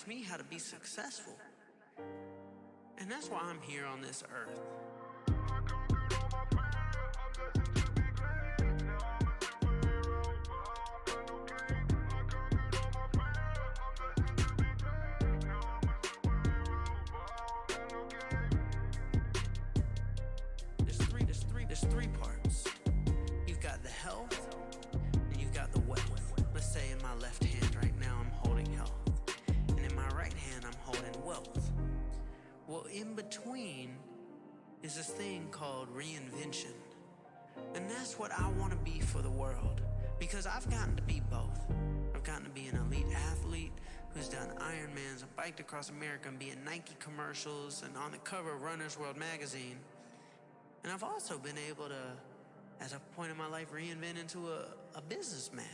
me how to be successful. And that's why I'm here on this earth. There's three parts. You've got the health and you've got the wealth. Let's say in my left hand right now I'm holding health, and in my right hand I'm holding wealth. Well, in between is this thing called reinvention. And that's what I want to be for the world, because I've gotten to be both. I've gotten to be an elite athlete who's done Ironmans and biked across America and be in Nike commercials and on the cover of Runner's World magazine. And I've also been able to, at a point in my life, reinvent into a businessman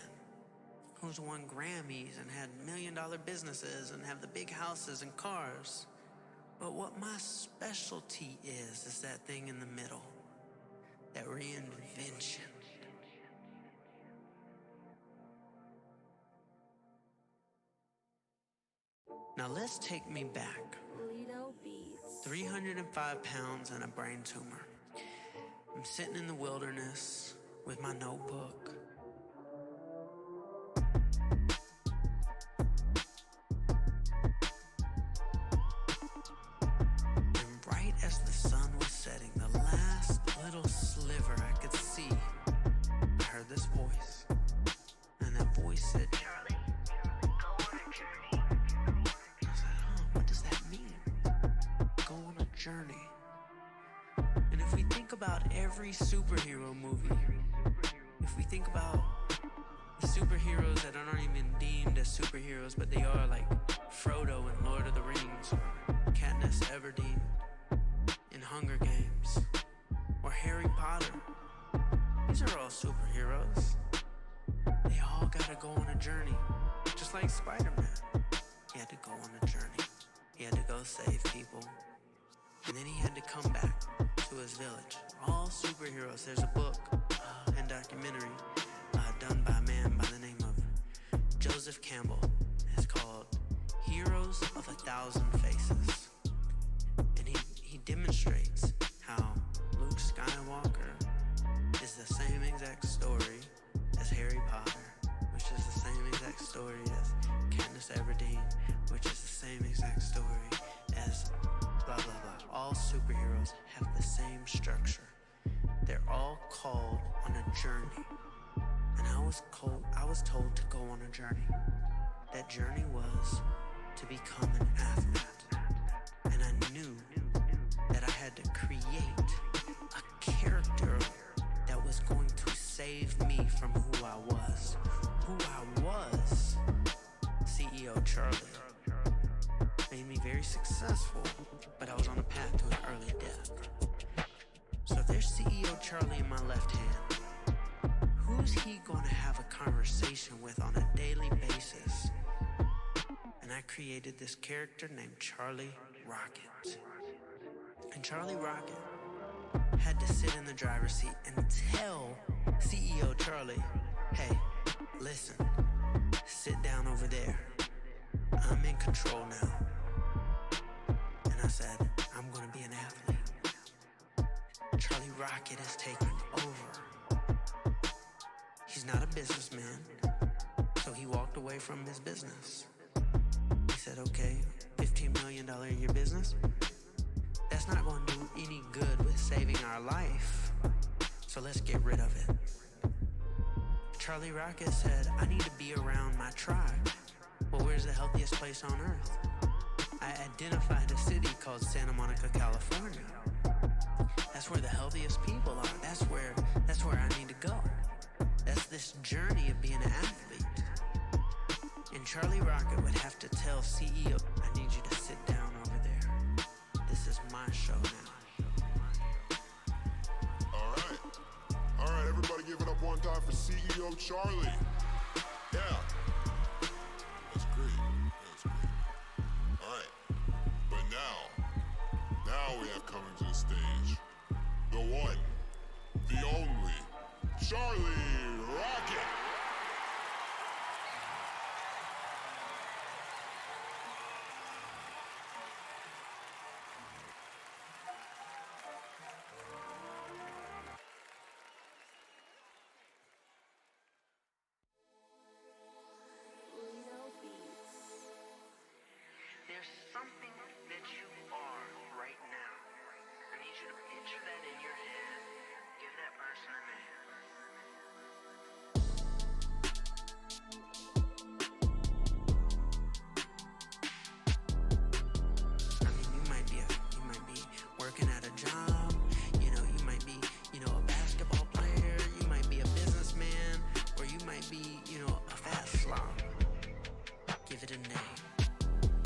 who's won Grammys and had $1 million businesses and have the big houses and cars. But what my specialty is that thing in the middle, that reinvention. Now let's take me back. 305 pounds and a brain tumor. I'm sitting in the wilderness with my notebook. And right as the sun was setting, the last little sliver I could see, I heard this voice. And that voice said, "Charlie, go on a journey." I said, what does that mean? Go on a journey. And if we think about every superhero movie, if we think about the superheroes that aren't even deemed as superheroes, but they are, like Frodo in Lord of the Rings, or Katniss Everdeen in Hunger Games, or Harry Potter, these are all superheroes. They all gotta go on a journey, just like Spider-Man. He had to go on a journey. He had to go save people. And then he had to come back to his village. All superheroes. There's a book and documentary done by a man by the name of Joseph Campbell. It's called Heroes of 1,000 Faces. And he demonstrates how Luke Skywalker is the same exact story as Harry Potter, which is the same exact story as Katniss Everdeen, which is the same exact story as blah, blah, blah. All superheroes have the same structure. They're all called on a journey. And I was told to go on a journey. That journey was to become an athlete. And I knew that I had to create a character that was going to save me from who I was. Who I was, CEO Charlie, made me very successful, but I was on a path to an early death. So if there's CEO Charlie in my left hand, who's he gonna have a conversation with on a daily basis? And I created this character named Charlie Rocket. And Charlie Rocket had to sit in the driver's seat and tell CEO Charlie, hey, listen, sit down over there. I'm in control now. And I said, I'm gonna be an athlete. Charlie Rocket is taking over. He's not a businessman, so he walked away from his business. He said, okay, $15 million a year business, that's not gonna do any good with saving our life, so let's get rid of it. Charlie Rocket said, I need to be around my tribe. Well, where's the healthiest place on earth? I identified a city called Santa Monica, California. That's where the healthiest people are. That's where I need to go. That's this journey of being an athlete. And Charlie Rocket would have to tell CEO, I need you to sit down over there. This is my show now. All right, everybody give it up one time for CEO Charlie. Yeah. That's great. All right. But now we have coming to the stage, the one, the only, Charlie Rocket. there's something that you are right now. I need you to picture that in your head. Give that person a name. I mean, you might be working at a job. You might be, a basketball player. You might be a businessman, or you might be, a fat slob. Give it a name.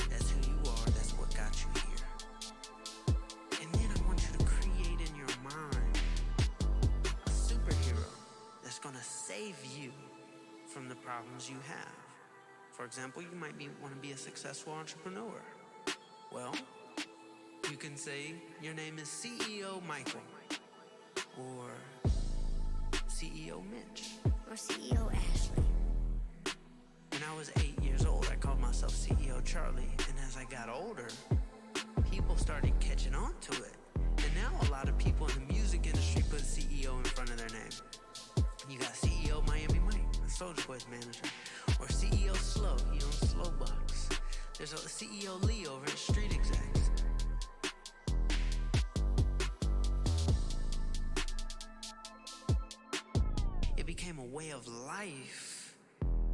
That's who you are. That's what got you here. And then I want you to create in your mind a superhero that's gonna save you from the problems you have. For example, you might want to be a successful entrepreneur. Well, you can say your name is CEO Michael, or CEO Mitch, or CEO Ashley. When I was 8 years old, I called myself CEO Charlie, and as I got older, people started catching on to it. And now a lot of people in the music industry put CEO in front of their name. You got CEO Miami Mike, the Soulja Boy's manager, or CEO Slow, he owns Slow Bucks. There's a CEO Lee over at Street Execs. It became a way of life,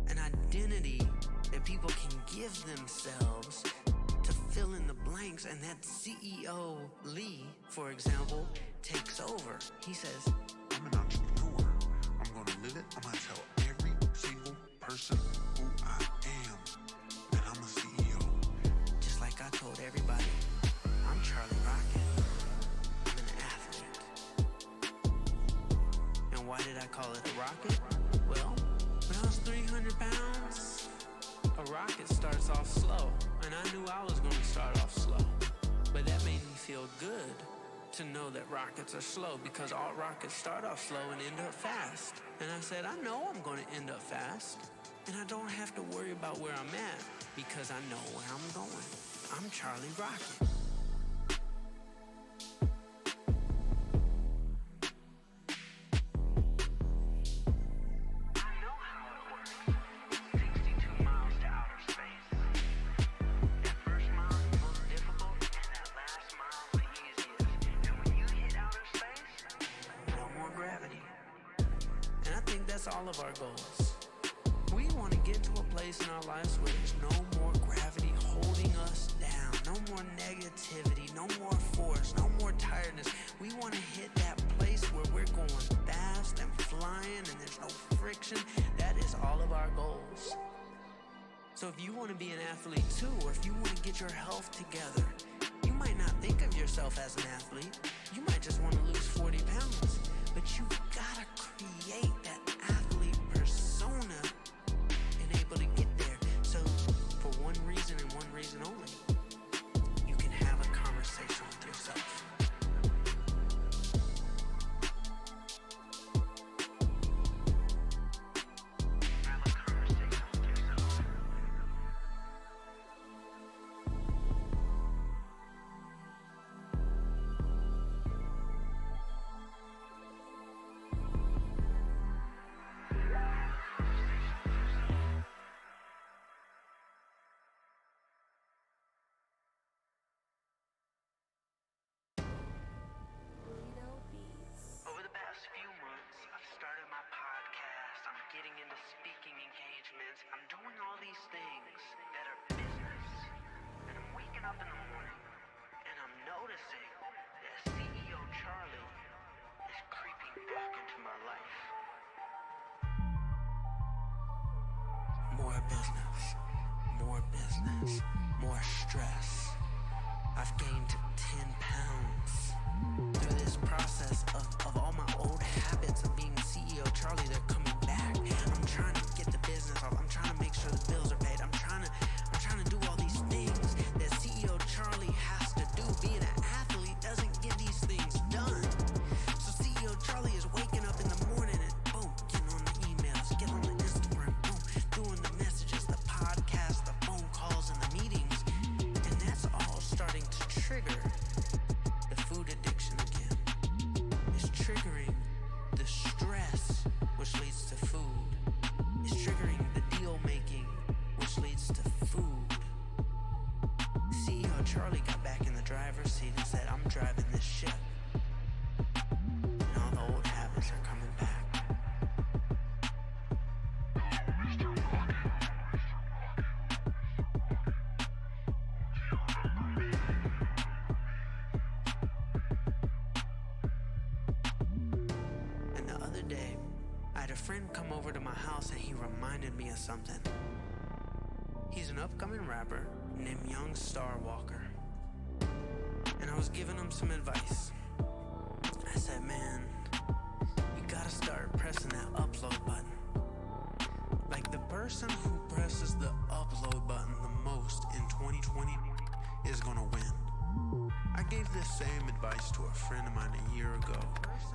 an identity that people can give themselves to fill in the blanks, and that CEO Lee, for example, takes over. He says, I'm an entrepreneur. I'm going to live it. I'm going to tell every single person who I am that I'm a CEO. just like I told everybody, I'm Charlie Rocket. I'm an athlete. And why did I call it a rocket? Well, when I was 300 pounds, a rocket starts off slow. And I knew I was going to start off slow. But that made me feel good to know that rockets are slow, because all rockets start off slow and end up fast. And I said, I know I'm going to end up fast. And I don't have to worry about where I'm at, because I know where I'm going. I'm Charlie Rocket. All of our goals. We want to get to a place in our lives where there's no more gravity holding us down, no more negativity, no more force, no more tiredness. We want to hit that place where we're going fast and flying and there's no friction. That is all of our goals. So if you want to be an athlete too, or if you want to get your health together, you might not think of yourself as an athlete. You might just want to lose 40 pounds, but you gotta create that athlete persona and able to get there. So for one reason and one reason only, you can have a conversation with yourself. Over the past few months, I've started my podcast, I'm getting into speaking engagements, I'm doing all these things that are business. And I'm waking up in the morning, and I'm noticing that CEO Charlie is creeping back into my life. More business, more stress. I've gained 10 pounds. Through this process of all my old habits of being CEO Charlie, they're coming back. I'm trying to get the business off. I'm trying to make sure the bills are paid. I'm trying to do all these things that CEO Charlie has to do. Being an athlete doesn't get these things done. So CEO Charlie is waking up in the morning and boom, getting on the emails, getting on the Instagram, boom, doing the messages, the podcast, the phone calls, and the meetings. And that's all starting to trigger Charlie got back in the driver's seat and said, I'm driving this ship. And all the old habits are coming back. And the other day, I had a friend come over to my house and he reminded me of something. He's an upcoming rapper named Young Starwalker. And I was giving him some advice. I said, man, you gotta start pressing that upload button. Like the person who presses the upload button the most in 2020 is gonna win. I gave this same advice to a friend of mine a year ago.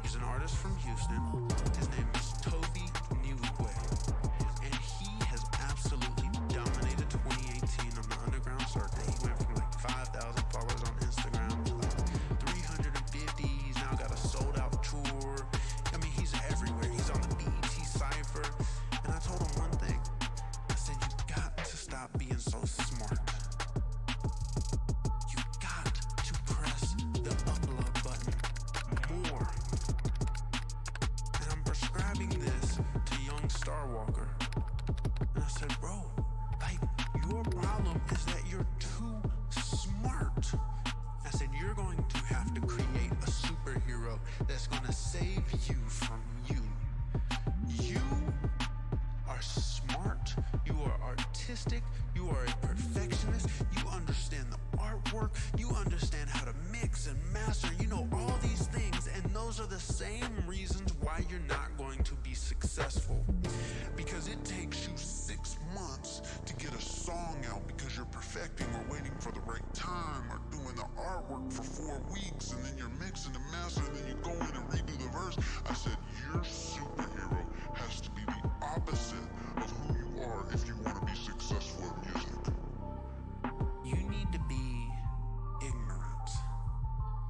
He's an artist from Houston. His name is Toby Newquay. And he has absolutely dominated 2018 on the underground circuit. He went from like 5,000 followers on Instagram to like 350. He's now got a sold out tour. I mean, he's everywhere. He's on the BET Cypher. And I told him one thing. I said, you got to stop being so smart. You got to press the upload button more. And I'm prescribing this to Young Starwalker. And I said, bro, like, your problem is that you're too smart. I said, you're going to have to create a superhero that's going to save you from you. You are smart. You are artistic. You are a perfectionist. You understand the artwork. You understand how to mix and master. You know all these things, and those are the same reasons why you're not going to be successful. Because it takes you 6 months to get a song out because you're perfecting or waiting for the right time or doing the artwork for 4 weeks, and then you're mixing and mastering, and then you go in and redo the verse. I said, your superhero has to be the opposite of who you are if you want to be successful in music. You need to be ignorant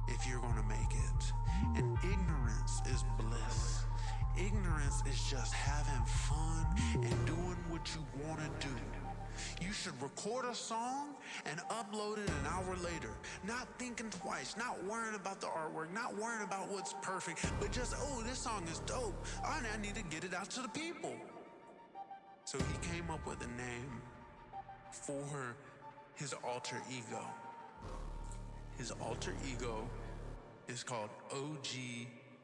if you're going to make it. And ignorance is bliss. Ignorance is just having fun and doing what you want to do. You should record a song and upload it an hour later. Not thinking twice, not worrying about the artwork, not worrying about what's perfect, but just, oh, this song is dope. I need to get it out to the people. So he came up with a name for his alter ego. His alter ego is called OG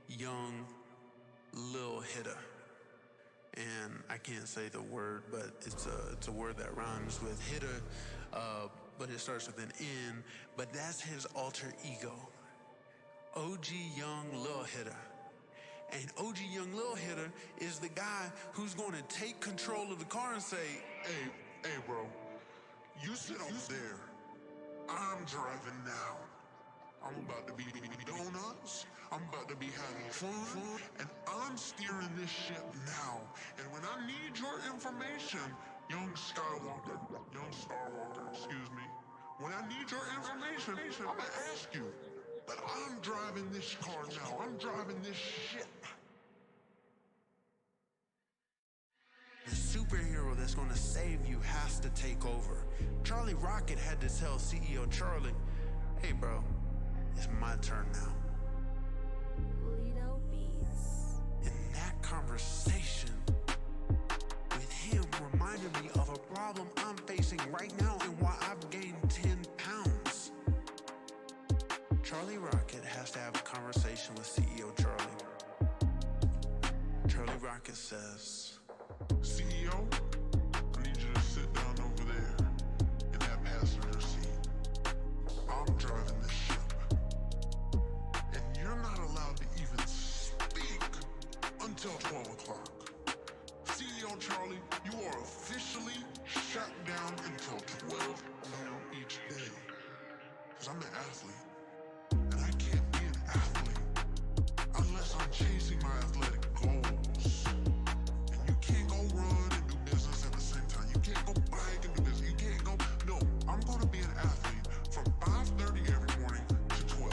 Young Lil Hitter. And I can't say the word, but it's a word that rhymes with hitter, but it starts with an N, but that's his alter ego. OG Young Lil Hitter. And OG Young Lil Hitter is the guy who's going to take control of the car and say, hey bro, you sit over there, I'm driving now. I'm about to be eating donuts, I'm about to be having fun, and I'm steering this ship now. And when I need your information, Young Starwalker, excuse me. When I need your information, I'm gonna ask you. But I'm driving this car now, I'm driving this ship. The superhero that's gonna save you has to take over. Charlie Rocket had to tell CEO Charlie, hey bro, it's my turn now. Lido Beats. And that conversation with him reminded me of a problem I'm facing right now and why I've gained 10 pounds. Charlie Rocket has to have a conversation with CEO Charlie. Charlie Rocket says, CEO, I need you to sit down over there in that passenger seat. I'm driving this ship. And you're not allowed to even speak until 12 o'clock. CEO Charlie, you are officially shut down until 12 noon each day. Because I'm an athlete. And I can't be an athlete unless I'm chasing my athletic goals. And you can't go run and do business at the same time. You can't go bike and do business. You can't go, no, I'm going to be an athlete from 5:30 every morning to 12.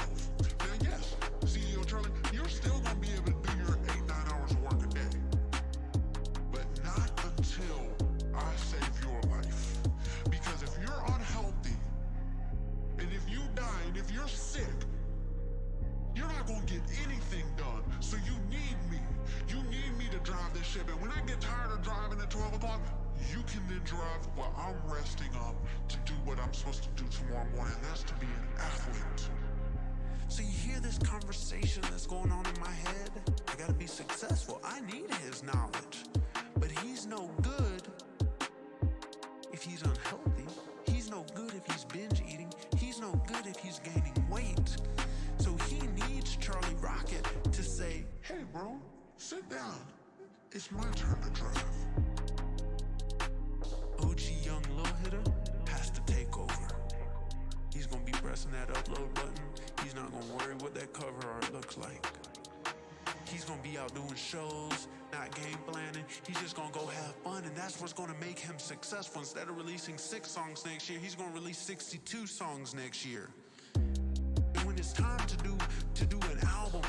Now yes, CEO Charlie, you're still going to be able to do your 8-9 hours of work a day. But not until I save your life. Because if you're unhealthy, and if And if you're sick, you're not gonna get anything done. So you need me. You need me to drive this ship. And when I get tired of driving at 12 o'clock, you can then drive while I'm resting up to do what I'm supposed to do tomorrow morning. That's to be an athlete. So you hear this conversation that's going on in my head? I gotta be successful. I need his knowledge. But he's no good if he's unhealthy. He's no good if he's binge eating. He's no good if he's gaining weight. So he needs Charlie Rocket to say, hey bro, sit down. It's my turn to drive. OG young little hitter has to take over. He's gonna be pressing that upload button. He's not gonna worry what that cover art looks like. He's gonna be out doing shows, not game planning. He's just gonna go have fun, and that's what's gonna make him successful. Instead of releasing 6 songs next year, he's gonna release 62 songs next year. And when it's time to do an album,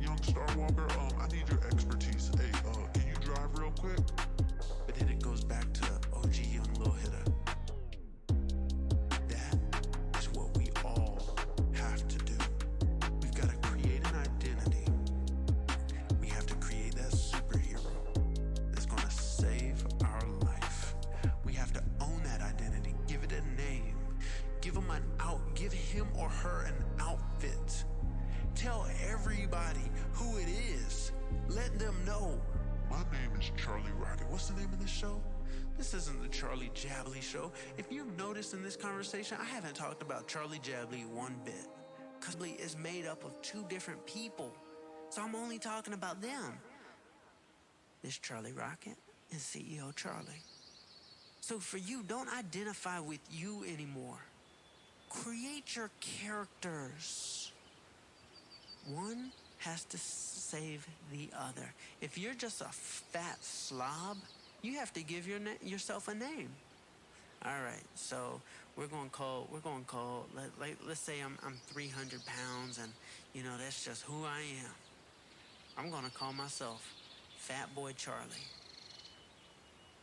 young Star Walker, I need your expertise. Hey, can you drive real quick? But then it goes back to OG young little hitter. That is what we all have to do. We've got to create an identity. We have to create that superhero that's going to save our life. We have to own that identity. Give it a name. Give him or her an outfit. Tell everybody who it is. Let them know. My name is Charlie Rocket. What's the name of this show? This isn't the Charlie Jabley Show. If you've noticed in this conversation, I haven't talked about Charlie Jabley one bit. Because is made up of 2 different people. So I'm only talking about them. This Charlie Rocket and CEO Charlie. So for you, don't identify with you anymore. Create your characters. One has to save the other. If you're just a fat slob, you have to give yourself a name. All right, so let's say I'm 300 pounds and, that's just who I am. I'm going to call myself Fat Boy Charlie.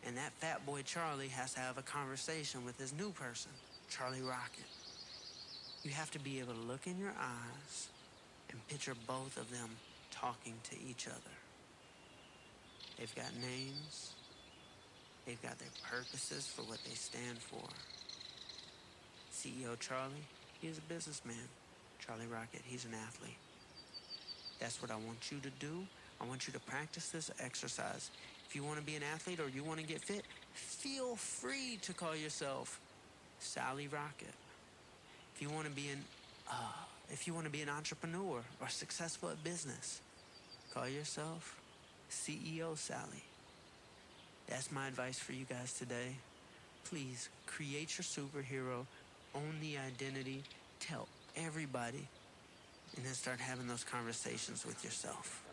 And that Fat Boy Charlie has to have a conversation with his new person, Charlie Rocket. You have to be able to look in your eyes and picture both of them talking to each other. They've got names. They've got their purposes for what they stand for. CEO Charlie, he's a businessman. Charlie Rocket, he's an athlete. That's what I want you to do. I want you to practice this exercise. If you want to be an athlete or you want to get fit, feel free to call yourself Sally Rocket. If you want to be an entrepreneur or successful at business, call yourself CEO Sally. That's my advice for you guys today. Please create your superhero, own the identity, tell everybody, and then start having those conversations with yourself.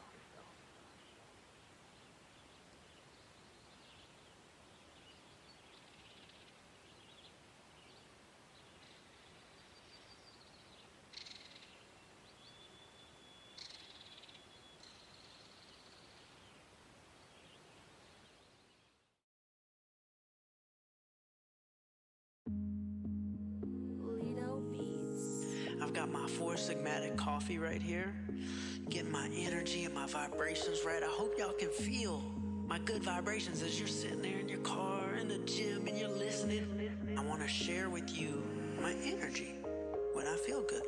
I've got my 4 Sigmatic coffee right here, getting my energy and my vibrations right. I hope y'all can feel my good vibrations as you're sitting there in your car, in the gym, and you're listening. I want to share with you my energy when I feel good.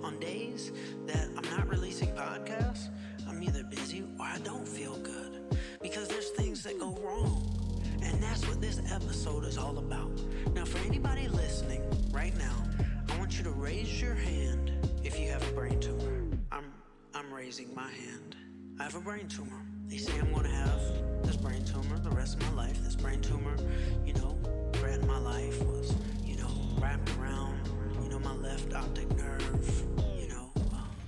On days that I'm not releasing podcasts, I'm either busy or I don't feel good because there's things that go wrong. And that's what this episode is all about. Now, for anybody listening right now, I want you to raise your hand if you have a brain tumor. I'm raising my hand. I have a brain tumor. They say I'm going to have this brain tumor the rest of my life. This brain tumor, threatened my life, was, wrapped around, my left optic nerve,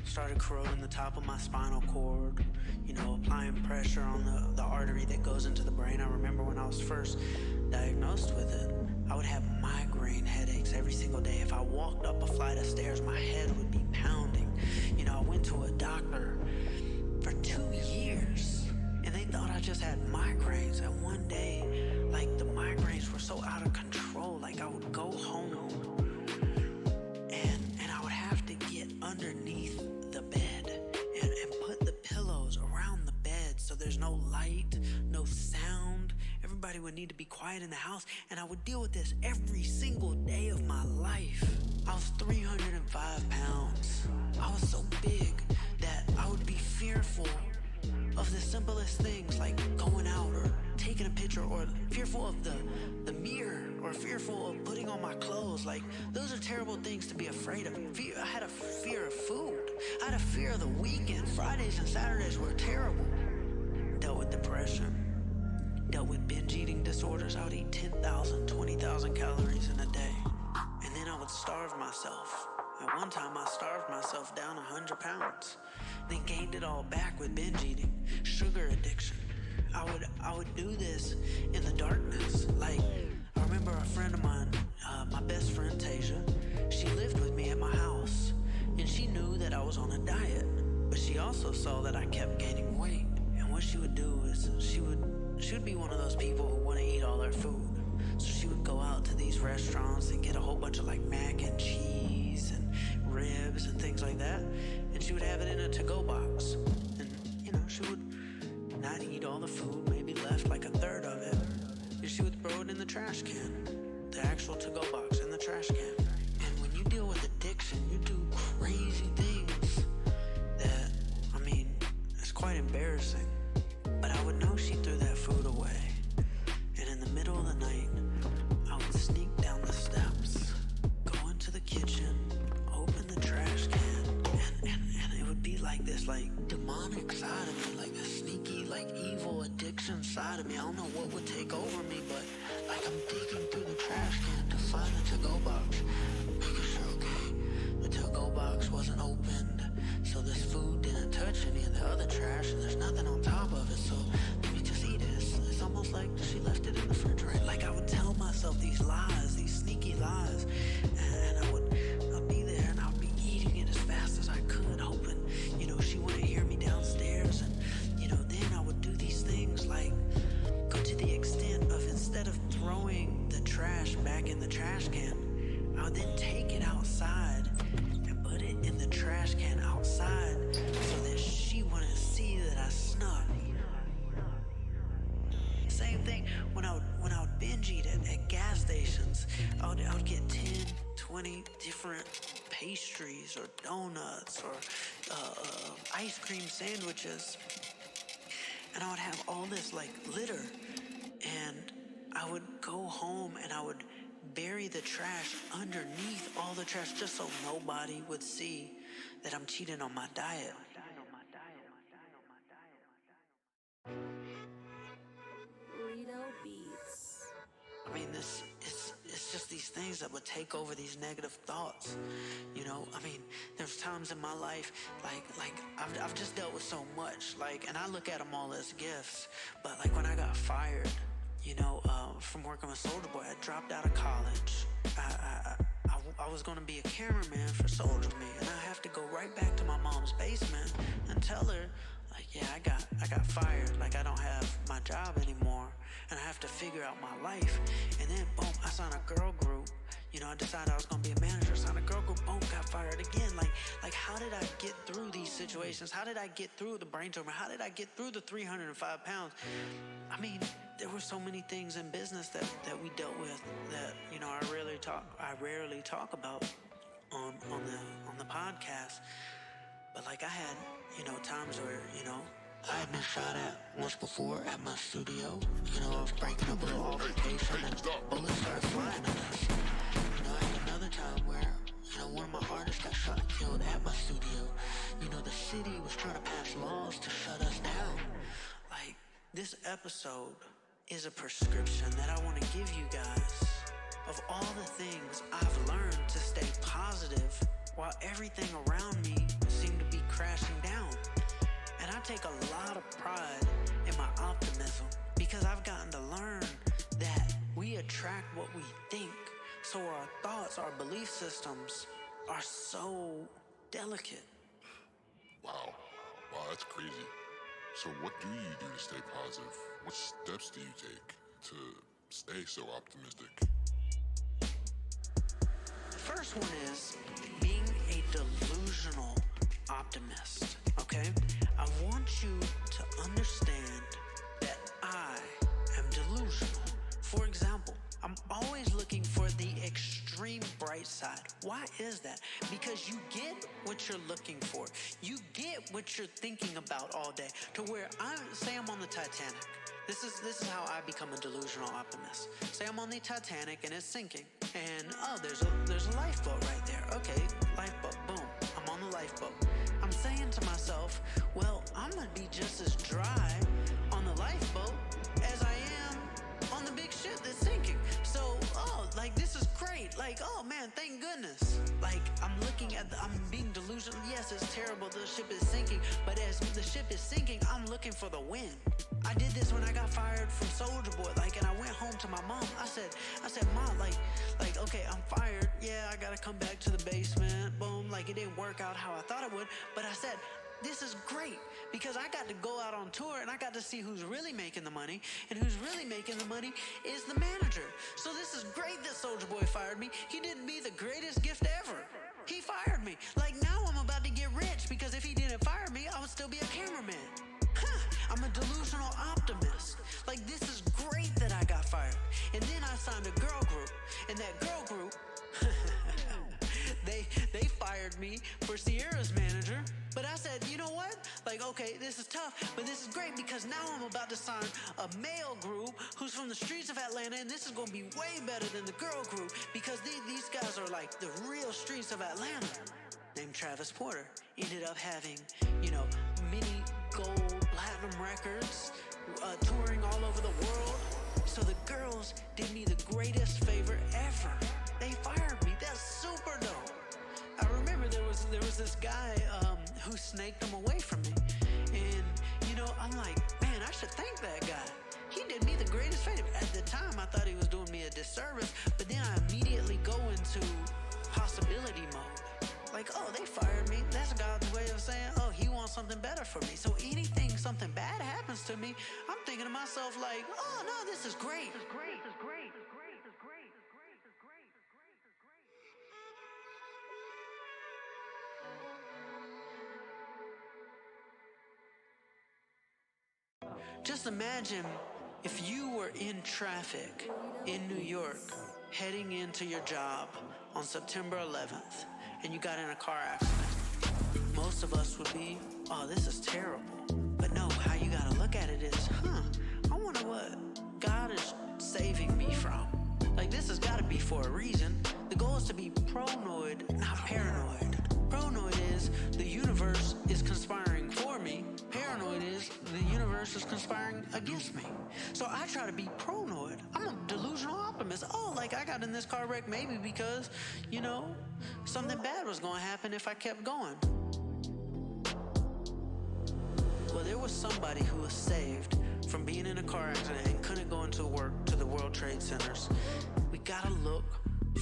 started corroding the top of my spinal cord, applying pressure on the artery that goes into the brain. I remember when I was first diagnosed with it, I would have migraine headaches every single day. If I walked up a flight of stairs, my head would be pounding. I went to a doctor for 2 years, and they thought I just had migraines. And one day, the migraines were so out of control, I would go home would need to be quiet in the house, and I would deal with this every single day of my life. I was 305 pounds. I was so big that I would be fearful of the simplest things like going out or taking a picture, or fearful of the mirror, or fearful of putting on my clothes. Like, those are terrible things to be afraid of. I had a fear of food. I had a fear of the weekend. Fridays and Saturdays were terrible. Dealt with depression. Dealt with binge eating disorders. I would eat 10,000, 20,000 calories in a day. And then I would starve myself. At one time, I starved myself down 100 pounds. Then gained it all back with binge eating, sugar addiction. I would do this in the darkness. Like, I remember a friend of mine, my best friend Tasia, she lived with me at my house, and she knew that I was on a diet, but she also saw that I kept gaining weight. And what she would do is she would be one of those people who want to eat all their food. So she would go out to these restaurants and get a whole bunch of like mac and cheese and ribs and things like that, and she would have it in a to-go box. And she would not eat all the food, maybe left like a third of it, and she would throw it in the trash can, the actual to-go box in the trash can. And when you deal with addiction, you do crazy things that, it's quite embarrassing. But I would know she threw that food away, and in the middle of the night, I would sneak down the steps, go into the kitchen, open the trash can, and it would be like this, like, demonic side of me, like this sneaky, like, evil addiction side of me. I don't know what would take over me, but like, I'm digging through the trash can to find the to-go box, making sure, okay, the to-go box wasn't opened, so this food didn't touch any of the other trash, and there's nothing on top of it, so let me just eat it. It's almost like she left it in the refrigerator. Like, I would tell myself these lies, these sneaky lies, and I'd be there, and I'd be eating it as fast as I could, hoping, she wouldn't hear me downstairs. And, then I would do these things, like, go to the extent of, instead of throwing the trash back in the trash can, I would then take it outside and put it in the trash can outside so that she wouldn't see that I snuck. Same thing when I would binge eat at gas stations. I would get 10, 20 different pastries or donuts or ice cream sandwiches, and I would have all this like litter, and I would go home and I would bury the trash underneath all the trash just so nobody would see that I'm cheating on my diet. Beats. It's just these things that would take over these negative thoughts. There's times in my life, like I've just dealt with so much, and I look at them all as gifts. But like when I got fired, from working with Soulja Boy, I dropped out of college. I was gonna be a cameraman for Soulja Me, and I have to go right back to my mom's basement and tell her, like, yeah, I got fired, like I don't have my job anymore, and I have to figure out my life. And then boom, I signed a girl group. I decided I was gonna be a manager, signed a girl group, boom, got fired again. Like how did I get through these situations? How did I get through the brain tumor? How did I get through the 305 pounds? There were so many things in business that we dealt with that, I rarely talk about on the podcast. But like I had, times where, I had been shot at once before at my studio. I was breaking up a little altercation and bullets started flying at us. I had another time where, one of my artists got shot and killed at my studio. The city was trying to pass laws to shut us down. Like, this episode is a prescription that I want to give you guys of all the things I've learned to stay positive while everything around me seemed to be crashing down. And I take a lot of pride in my optimism because I've gotten to learn that we attract what we think. So our thoughts, our belief systems are so delicate. Wow, that's crazy. So what do you do to stay positive? What steps do you take to stay so optimistic? The first one is being a delusional optimist, okay? I want you to understand that I am delusional. for example, I'm always looking for the extreme bright side. Why is that? Because you get what you're looking for. You get what you're thinking about all day. To where say I'm on the Titanic. This is how I become a delusional optimist. Say I'm on the Titanic and it's sinking, and there's a lifeboat right there. Okay, lifeboat, boom. I'm on the lifeboat. I'm saying to myself, well, I'm gonna be just as dry on the lifeboat as I am on the big ship that's sinking. So, this is great. Oh man, thank goodness. I'm looking at I'm being delusional. Yes, it's terrible. The ship is sinking, but as the ship is sinking, I'm looking for the wind. I did this when I got fired from Soulja Boy, and I went home to my mom. I said, Mom, okay, I'm fired. Yeah, I gotta come back to the basement. Boom, it didn't work out how I thought it would. But I said, this is great because I got to go out on tour and I got to see who's really making the money, and who's really making the money is the manager. So this is great that Soulja Boy fired me. He did me the greatest gift ever. He fired me. Now I'm about to get rich because if he didn't fire me, I would still be a cameraman. I'm a delusional optimist. This is great that I got fired. And then I signed a girl group, and that girl group, they fired me for Sierra's manager. But I said, you know what? Okay, this is tough, but this is great because now I'm about to sign a male group who's from the streets of Atlanta, and this is going to be way better than the girl group because these guys are the real streets of Atlanta. Named Travis Porter. Ended up having, many gold, platinum records, touring all over the world. So the girls did me the greatest favor ever. They fired me. That's super dope. I remember there was this guy who snaked them away from me. And, I'm like, man, I should thank that guy. He did me the greatest favor. At the time, I thought he was doing me a disservice, but then I immediately go into possibility mode. They fired me. That's God's way of saying, he wants something better for me. So anything, something bad happens to me, I'm thinking to myself oh no, this is great. This is great. This is great. This is great. This is great. This is great. This is great. This is great. This is great. Just imagine if you were in traffic in New York heading into your job on September 11th and you got in a car accident. Most of us would be, oh, this is terrible. But no, how you gotta look at it is, I wonder what God is saving me from. This has gotta be for a reason. The goal is to be pronoid, not paranoid. Pronoid is the universe is conspiring for me. Paranoid is the universe is conspiring against me. So I try to be pronoid. I'm a delusional optimist. I got in this car wreck maybe because, something bad was going to happen if I kept going. Well, there was somebody who was saved from being in a car accident and couldn't go into work to the World Trade Centers. We gotta look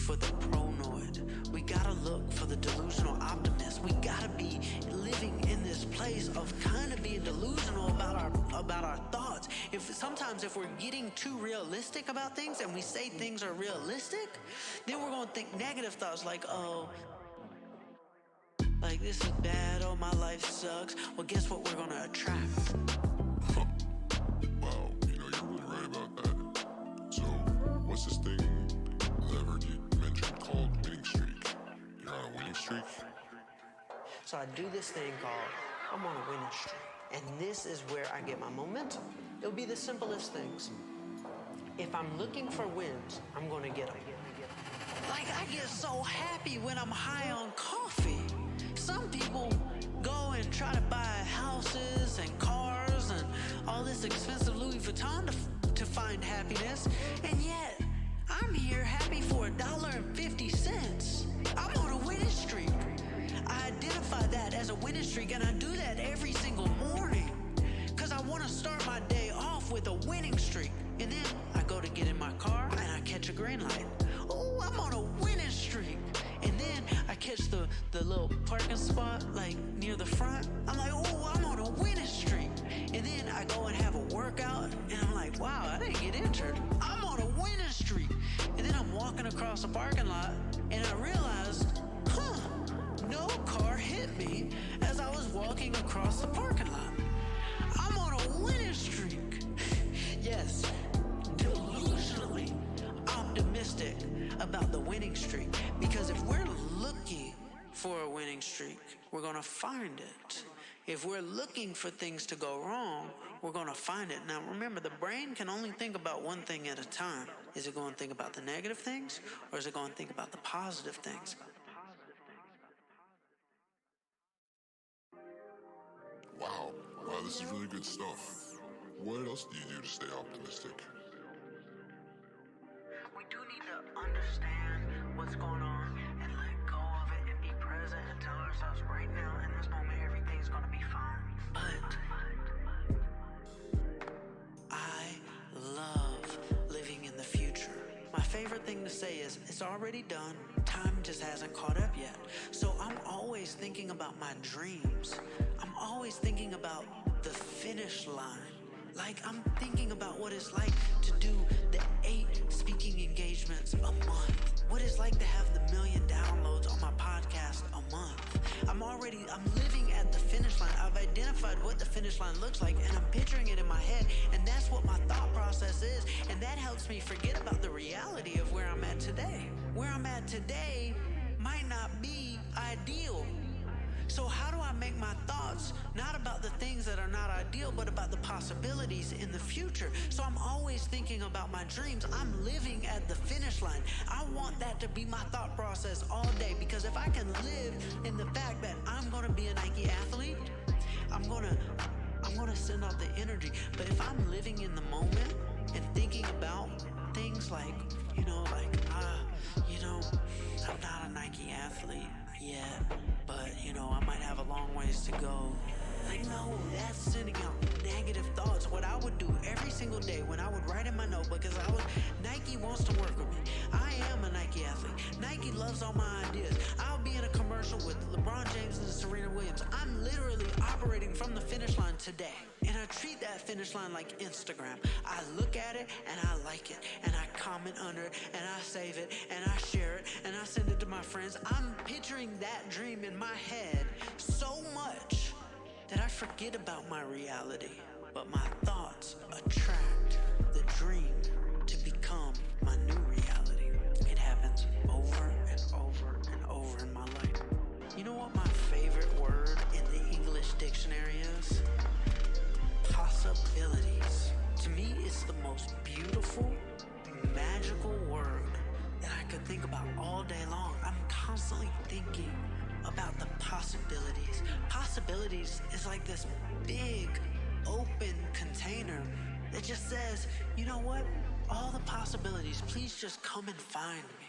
for the pronoid. We gotta look for the delusional optimist. We gotta be living in this place of kind of being delusional about our thoughts. Sometimes if we're getting too realistic about things and we say things are realistic, then we're gonna think negative thoughts this is bad, oh my life sucks. Well, guess what we're gonna attract? Wow, you're really right about that. So, what's this thing I heard you mention called winning streak? You're on a winning streak? So I do this thing called, I'm on a winning streak. And this is where I get my momentum. It'll be the simplest things. If I'm looking for wins, I'm gonna get them. I get so happy when I'm high on coffee. Some people go and try to buy houses and cars and all this expensive Louis Vuitton to find happiness. And yet, I'm here happy for $1.50. I'm on a winning streak. I identify that as a winning streak, and I do that every single morning because I want to start my day off with a winning streak. And then I go to get in my car and I catch a green light. Oh, I'm on a winning streak. And then I catch the little parking spot near the front. I'm like, oh, I'm on a winning streak. And then I go and have a workout and I'm like, wow, I didn't get injured. I'm on a winning streak. And then I'm walking across the parking lot and I realized, no car hit me as I was walking across the parking lot. I'm on a winning streak. Yes, delusionally about the winning streak. Because if we're looking for a winning streak, we're gonna find it. If we're looking for things to go wrong, we're gonna find it. Now remember, the brain can only think about one thing at a time. Is it going to think about the negative things, or is it going to think about the positive things? Wow, this is really good stuff. What else do you do to stay optimistic? We do need to understand what's going on and let go of it and be present and tell ourselves right now in this moment everything's gonna be fine. But I love living in the future. My favorite thing to say is it's already done. Time just hasn't caught up yet. So I'm always thinking about my dreams. I'm always thinking about the finish line. Like I'm thinking about what it's like to do the 8 speaking engagements a month. What it's like to have the 1 million downloads on my podcast a month. I'm living at the finish line. I've identified what the finish line looks like and I'm picturing it in my head, and that's what my thought process is, and that helps me forget about the reality of where I'm at today. Where I'm at today might not be ideal. So how do I make my thoughts not about the things that are not ideal, but about the possibilities in the future? So I'm always thinking about my dreams. I'm living at the finish line. I want that to be my thought process all day, because if I can live in the fact that I'm going to be a Nike athlete, I'm going to send out the energy. But if I'm living in the moment and thinking about things like, I'm not a Nike athlete yet, but I might have a long ways to go. Like, no, that's sending out negative thoughts. What I would do every single day when I would write in my notebook is Nike wants to work with me. I am a Nike athlete. Nike loves all my ideas. I'll be in a commercial with LeBron James and Serena Williams. I'm literally operating from the finish line today. And I treat that finish line like Instagram. I look at it and I like it, and I comment under it, and I save it, and I share it, and I send it to my friends. I'm picturing that dream in my head so much that I forget about my reality. But my thoughts attract the dream to become my new reality. It happens over and over and over in my life. You know what my favorite word in the English dictionary is? Possibilities. To me, it's the most beautiful, magical word that I could think about all day long. I'm constantly thinking about the possibilities. Possibilities is like this big, open container that just says, you know what? All the possibilities, please just come and find me.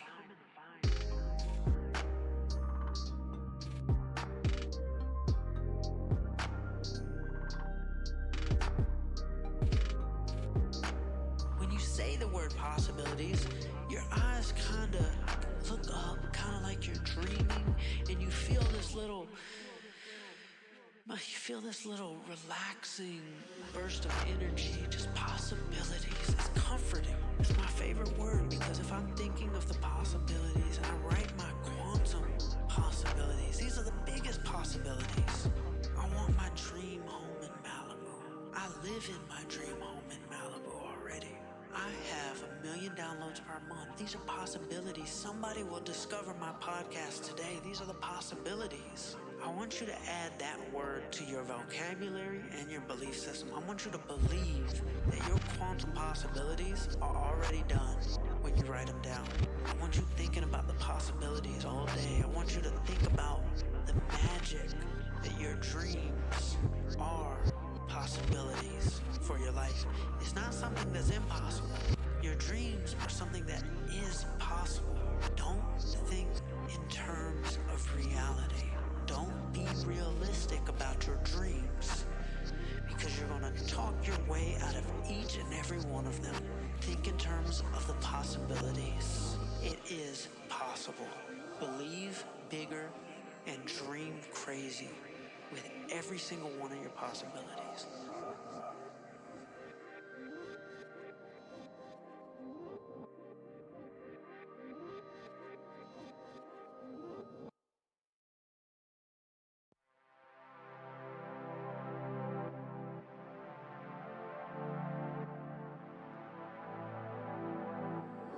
Say the word possibilities, your eyes kind of look up, kind of like you're dreaming, and you feel this little relaxing burst of energy, just possibilities. It's comforting. It's my favorite word, because if I'm thinking of the possibilities and I write my quantum possibilities, these are the biggest possibilities. I want my dream home in Malibu. I live in my dream home in Malibu already. I have 1 million downloads per month. These are possibilities. Somebody will discover my podcast today. These are the possibilities. I want you to add that word to your vocabulary and your belief system. I want you to believe that your quantum possibilities are already done when you write them down. I want you thinking about the possibilities all day. I want you to think about the magic that your dreams are possibilities for your life. It's not something that's impossible. Your dreams are something that is possible. Don't think in terms of reality. Don't be realistic about your dreams, because you're going to talk your way out of each and every one of them. Think in terms of the possibilities. It is possible. Believe bigger and dream crazy with every single one of your possibilities.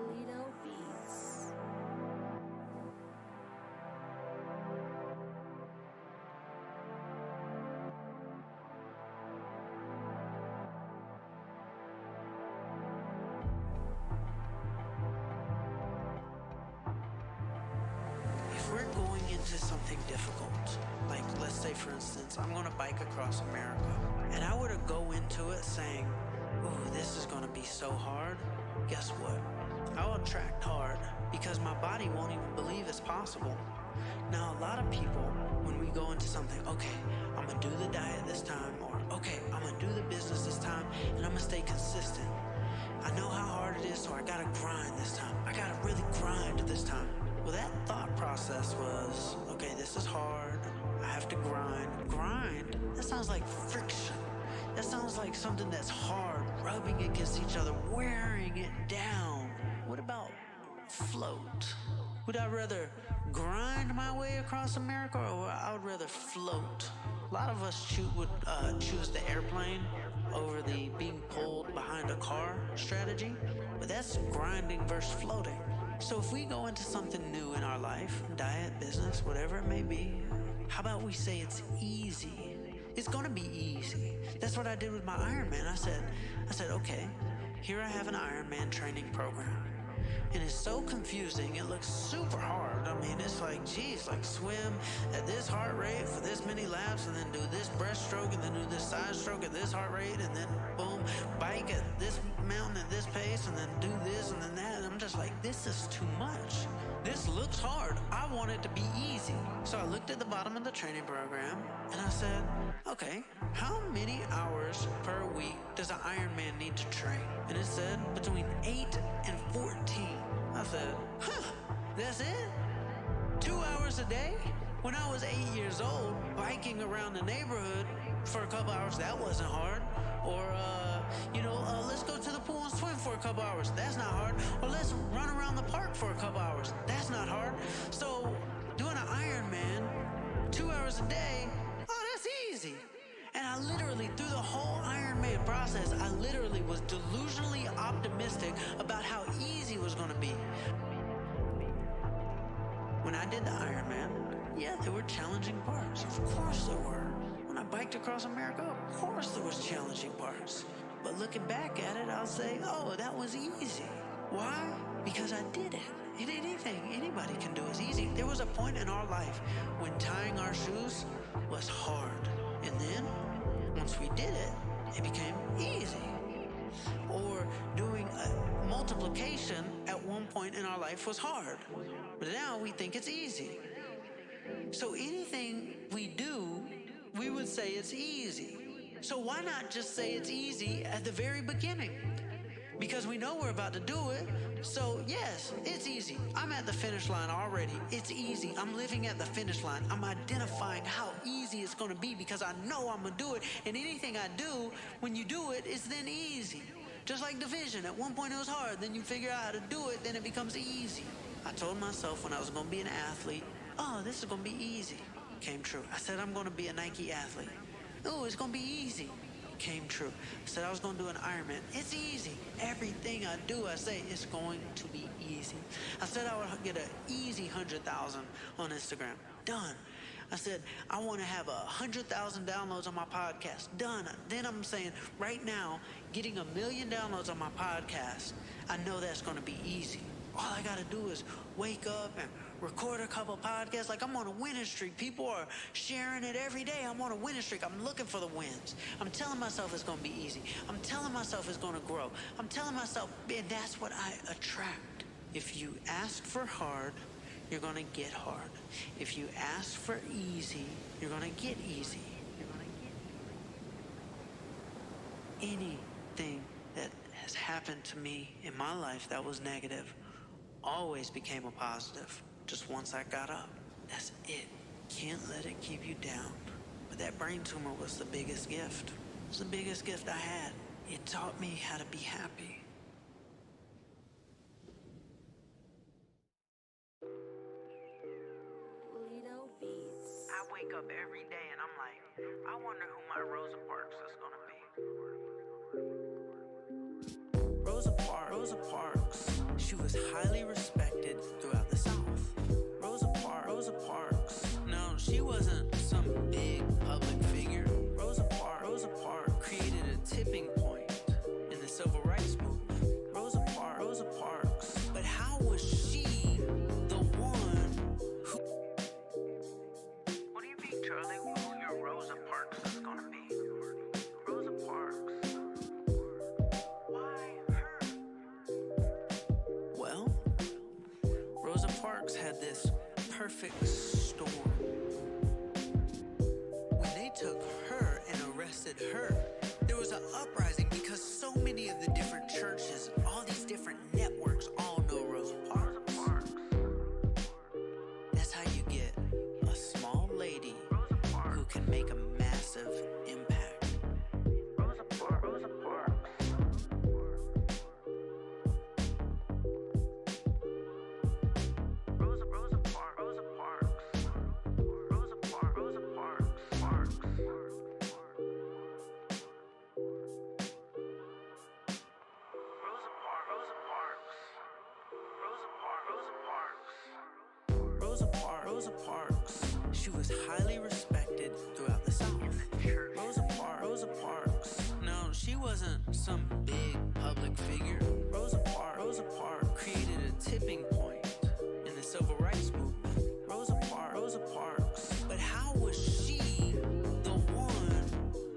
Little Beats. into something difficult, like let's say for instance, I'm gonna bike across America, and I were to go into it saying, ooh, this is gonna be so hard, guess what? I'll attract hard because my body won't even believe it's possible. Now, a lot of people, when we go into something, okay, I'm gonna do the diet this time, or okay, I'm gonna do the business this time, and I'm gonna stay consistent. I know how hard it is, so I gotta grind this time. I gotta really grind this time. Well, that thought process was, okay, this is hard, I have to grind. Grind, that sounds like friction. That sounds like something that's hard, rubbing against each other, wearing it down. What about float? Would I rather grind my way across America, or I would rather float? A lot of us would choose the airplane over the being pulled behind a car strategy, but that's grinding versus floating. So if we go into something new in our life, diet, business, whatever it may be, how about we say it's easy? It's gonna be easy. That's what I did with my Ironman. I said, okay, here I have an Ironman training program. And it's so confusing, it looks super hard. I mean, it's like, geez, like swim at this heart rate for this many laps, and then do this breaststroke, and then do this side stroke at this heart rate, and then boom, bike at this mountain at this pace, and then do this and then that. And I'm just like, this is too much. This looks hard. I want it to be easy. So I looked at the bottom of the training program, and I said, okay, how many hours per week does an Ironman need to train? And it said between 8 and 14. I said, that's it? 2 hours a day? When I was 8 years old, biking around the neighborhood for a couple hours, that wasn't hard. Or, let's go to the pool and swim for a couple hours. That's not hard. Or let's run around the park for a couple hours. That's not hard. So doing an Ironman 2 hours a day, oh, that's easy. And I literally, through the whole Ironman process, I literally was delusionally optimistic about how easy it was going to be. When I did the Ironman, yeah, there were challenging parts. Of course there were. When I biked across America, of course there was challenging parts. But looking back at it, I'll say, oh, that was easy. Why? Because I did it. And anything anybody can do is easy. There was a point in our life when tying our shoes was hard. And then, once we did it, it became easy. Or doing multiplication at one point in our life was hard. But now we think it's easy. So anything we do, we would say it's easy. So why not just say it's easy at the very beginning? Because we know we're about to do it. So yes, it's easy. I'm at the finish line already. It's easy. I'm living at the finish line. I'm identifying how easy it's going to be because I know I'm going to do it. And anything I do, when you do it, it's then easy. Just like division. At one point it was hard. Then you figure out how to do it. Then it becomes easy. I told myself when I was going to be an athlete, oh, this is going to be easy. Came true. I said I'm going to be a Nike athlete. Oh, it's going to be easy. Came true. I said I was going to do an Ironman. It's easy. Everything I do, I say it's going to be easy. I said I would get an easy 100,000 on Instagram. Done. I said I want to have 100,000 downloads on my podcast. Done. Then I'm saying right now, getting 1 million downloads on my podcast, I know that's going to be easy. All I got to do is wake up and record a couple podcasts. Like I'm on a winning streak. People are sharing it every day. I'm on a winning streak. I'm looking for the wins. I'm telling myself it's going to be easy. I'm telling myself it's going to grow. I'm telling myself, and that's what I attract. If you ask for hard, you're going to get hard. If you ask for easy, you're going to get easy. Anything that has happened to me in my life that was negative always became a positive. Just once I got up, that's it. Can't let it keep you down. But that brain tumor was the biggest gift. It was the biggest gift I had. It taught me how to be happy. I wake up every day and I'm like, I wonder who my Rosa Parks is gonna be. Rosa Parks, she was highly respected throughout the South. Rosa Parks, no, she wasn't some big public figure. Rosa Parks created a tipping point in the civil rights movement. Rosa Parks, but how was she the one who Rosa Parks had this perfect storm. When they took her and arrested her, there was an uprising because so many of the different churches, all these different networks, all know Rosa Parks. That's how you get a small lady who can make a massive impact. Rosa Parks. Rosa Parks. Rosa Parks. Rosa Parks. Rosa Parks. Rosa Parks. Parks. Rosa Parks. She was highly respected throughout the South. Rosa Parks. No, she wasn't some big public figure. Rosa Parks created a tipping point in the civil rights movement. Rosa Parks. But how was she the one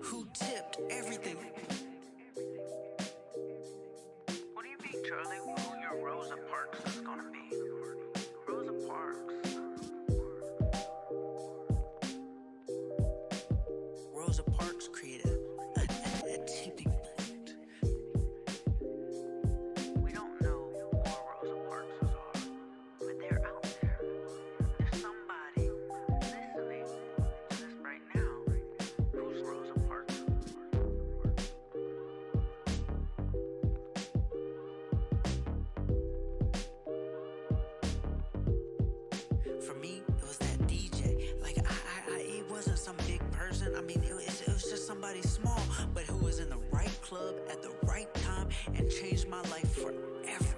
who tipped everything? What do you think, Charlie? Who your Rosa Parks is gonna be? Rosa Parks. Rosa Parks created a tipping point. We don't know who our Rosa Parkses are, but they're out there. There's somebody listening to this right now who's Rosa Parks. For me, it was that DJ. Like, it wasn't some big person. I mean, it was just somebody small, but who was in the right club at the right time and changed my life forever.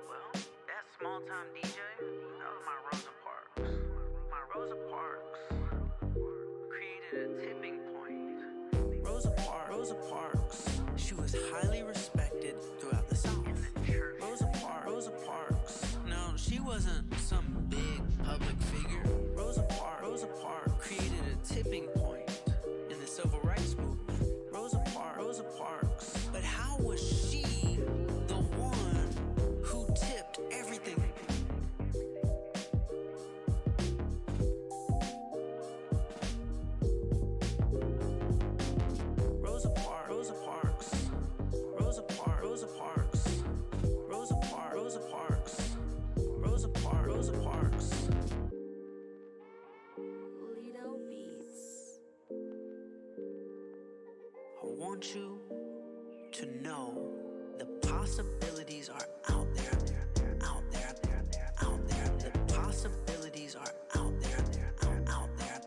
Well, that small-time DJ, that was my Rosa Parks. My Rosa Parks created a tipping point. Rosa Parks. She was highly respected throughout the South. Rosa Parks. No, she wasn't some big public figure. Rosa Parks created a tipping point in the civil rights movement. Rosa Parks. But how was she the one who tipped everything? Rosa Parks. Rosa Parks. Rosa Parks. Rosa Parks. Rosa Parks. Rosa Parks. Rosa Parks. Rosa Parks. Lido Beats. I want you to know the possibilities are out there, out there, out there. The possibilities are out there, out there,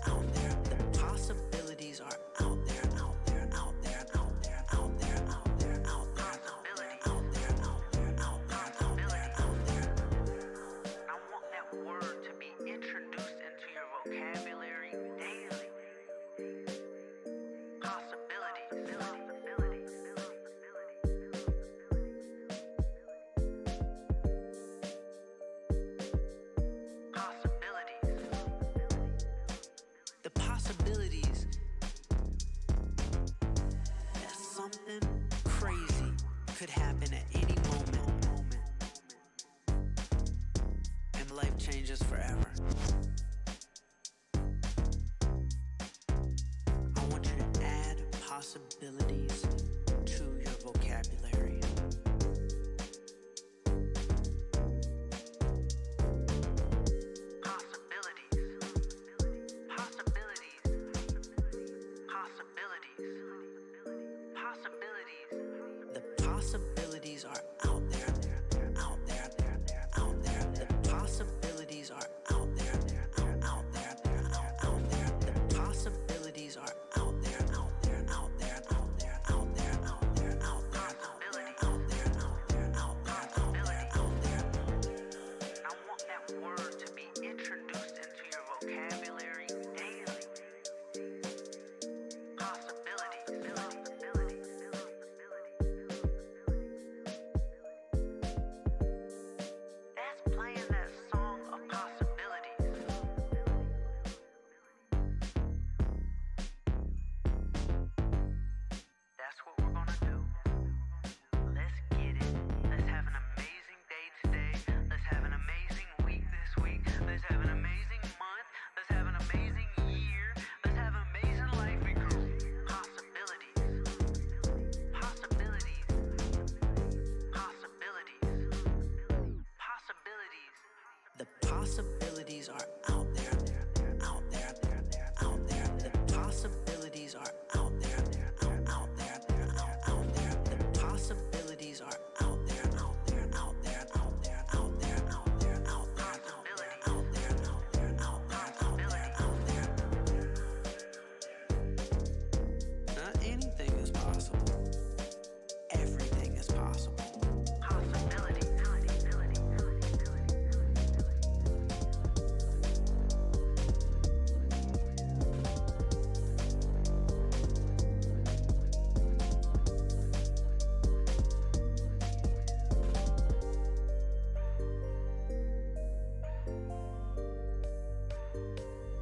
out there. The possibilities are out there, out there, out there, out there, out there, out there, out there, out there, out there, out there, out there. I want that word to be introduced into your vocabulary daily. Possibilities. The possibilities that something crazy could happen at any moment, and life changes forever. I want you to add possibilities to your vocabulary. Possibilities. The possibilities are out there, out there, out there. The possibilities are out there, out there, out there. The possibilities are out there, out there, out there, out there. possibilities are out there, out there, out there. The possibilities are out there, out there, out there. The possibilities are out there, out there, out there, out there, out there, out there, out there, out there, out there, out there, out there, out there. Not anything is possible. Everything is possible.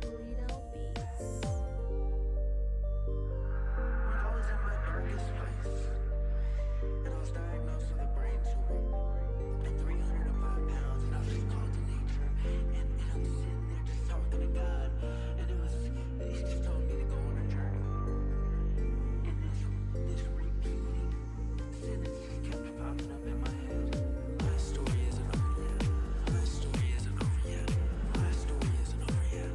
Toledo Beats. When I was in my darkest place, and I was diagnosed with a brain tumor at 305 pounds, and I was just called to nature, and I'm sitting there just talking to God, and he just told me to go on a journey, and this repeating sentence just kept popping up in my head. My story isn't over yet. My story isn't over yet. My story isn't over yet.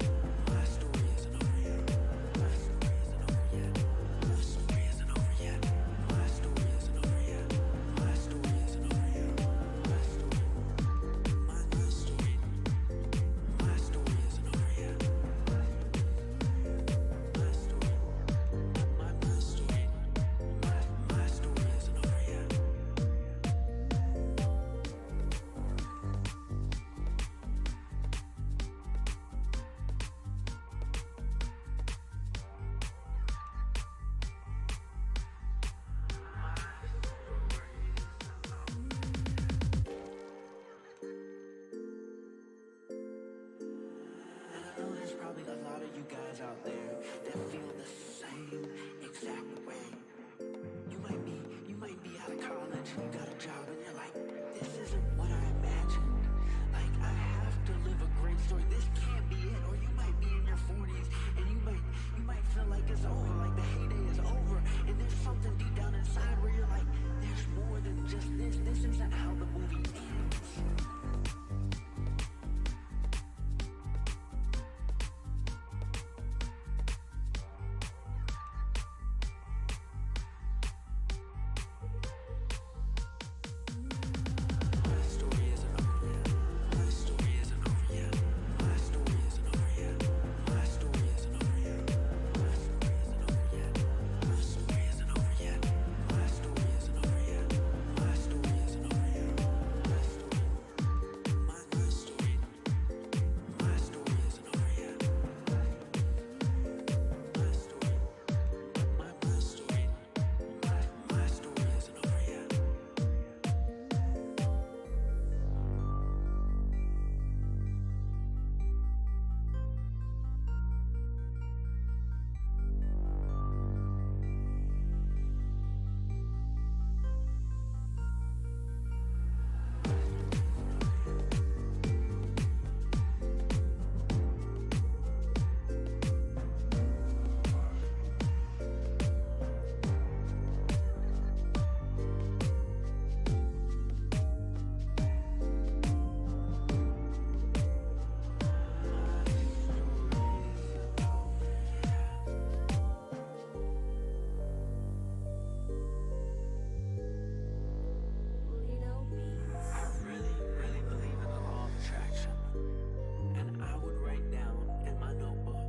My story isn't over yet. My story isn't over yet. My story isn't over yet. My story isn't over yet. My story isn't over yet. My story. My story. My story isn't over yet. My story. My story. My story isn't over yet. And I know there's probably a lot of you guys out there that feel the same exact way. You might be out of college and you got a job and you're like, this isn't what I imagined. Like, I have to live a great story. This can't be it. Or you might be in your 40s and you might feel like it's over, like the heyday is over. And there's something deep down inside where you're like, there's more than just this. This isn't how the movie ends. My story isn't over yet. My story isn't over yet. My story isn't over yet. My story isn't over yet. My story isn't over yet. My story isn't over yet. My story isn't over yet. My story isn't over yet. My story. My story. My story isn't over yet. My story. My story. My story isn't over yet. Toledo Beats. I really, really believe in the law of attraction. And I would write down in my notebook.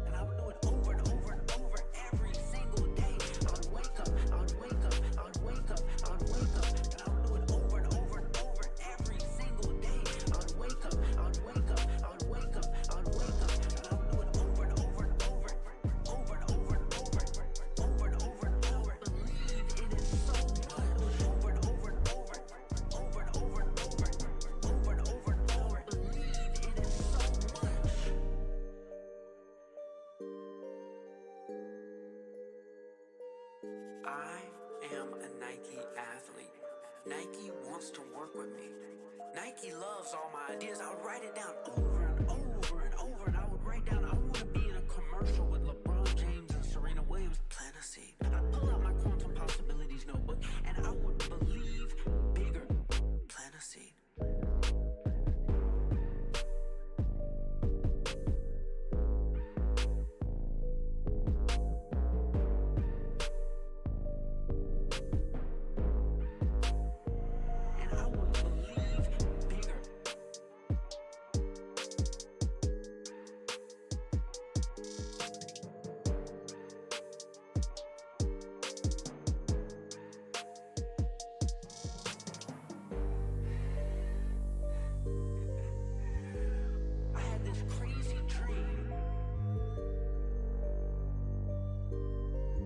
And I would do it over and over and over every single day. I would wake up, I would wake up, I would wake up, I would wake up. And I would do it over and over and over every single day. I would wake up, I would wake up, I would wake up, I would wake up. And I would do it over and over and over, over and over and over, over and over and over. Believe in it so much. Over and over and over, over and over and over, over and over and over. Believe in it so much. I am a Nike athlete. Nike wants to work with me. Nike loves all my ideas. I would write it down over and over and over, and I would write down, I want to be in a commercial with LeBron James and Serena Williams. Plant a seed. I'd pull out my quantum possibilities notebook, and I would believe bigger. Plant a seed. I had this crazy dream,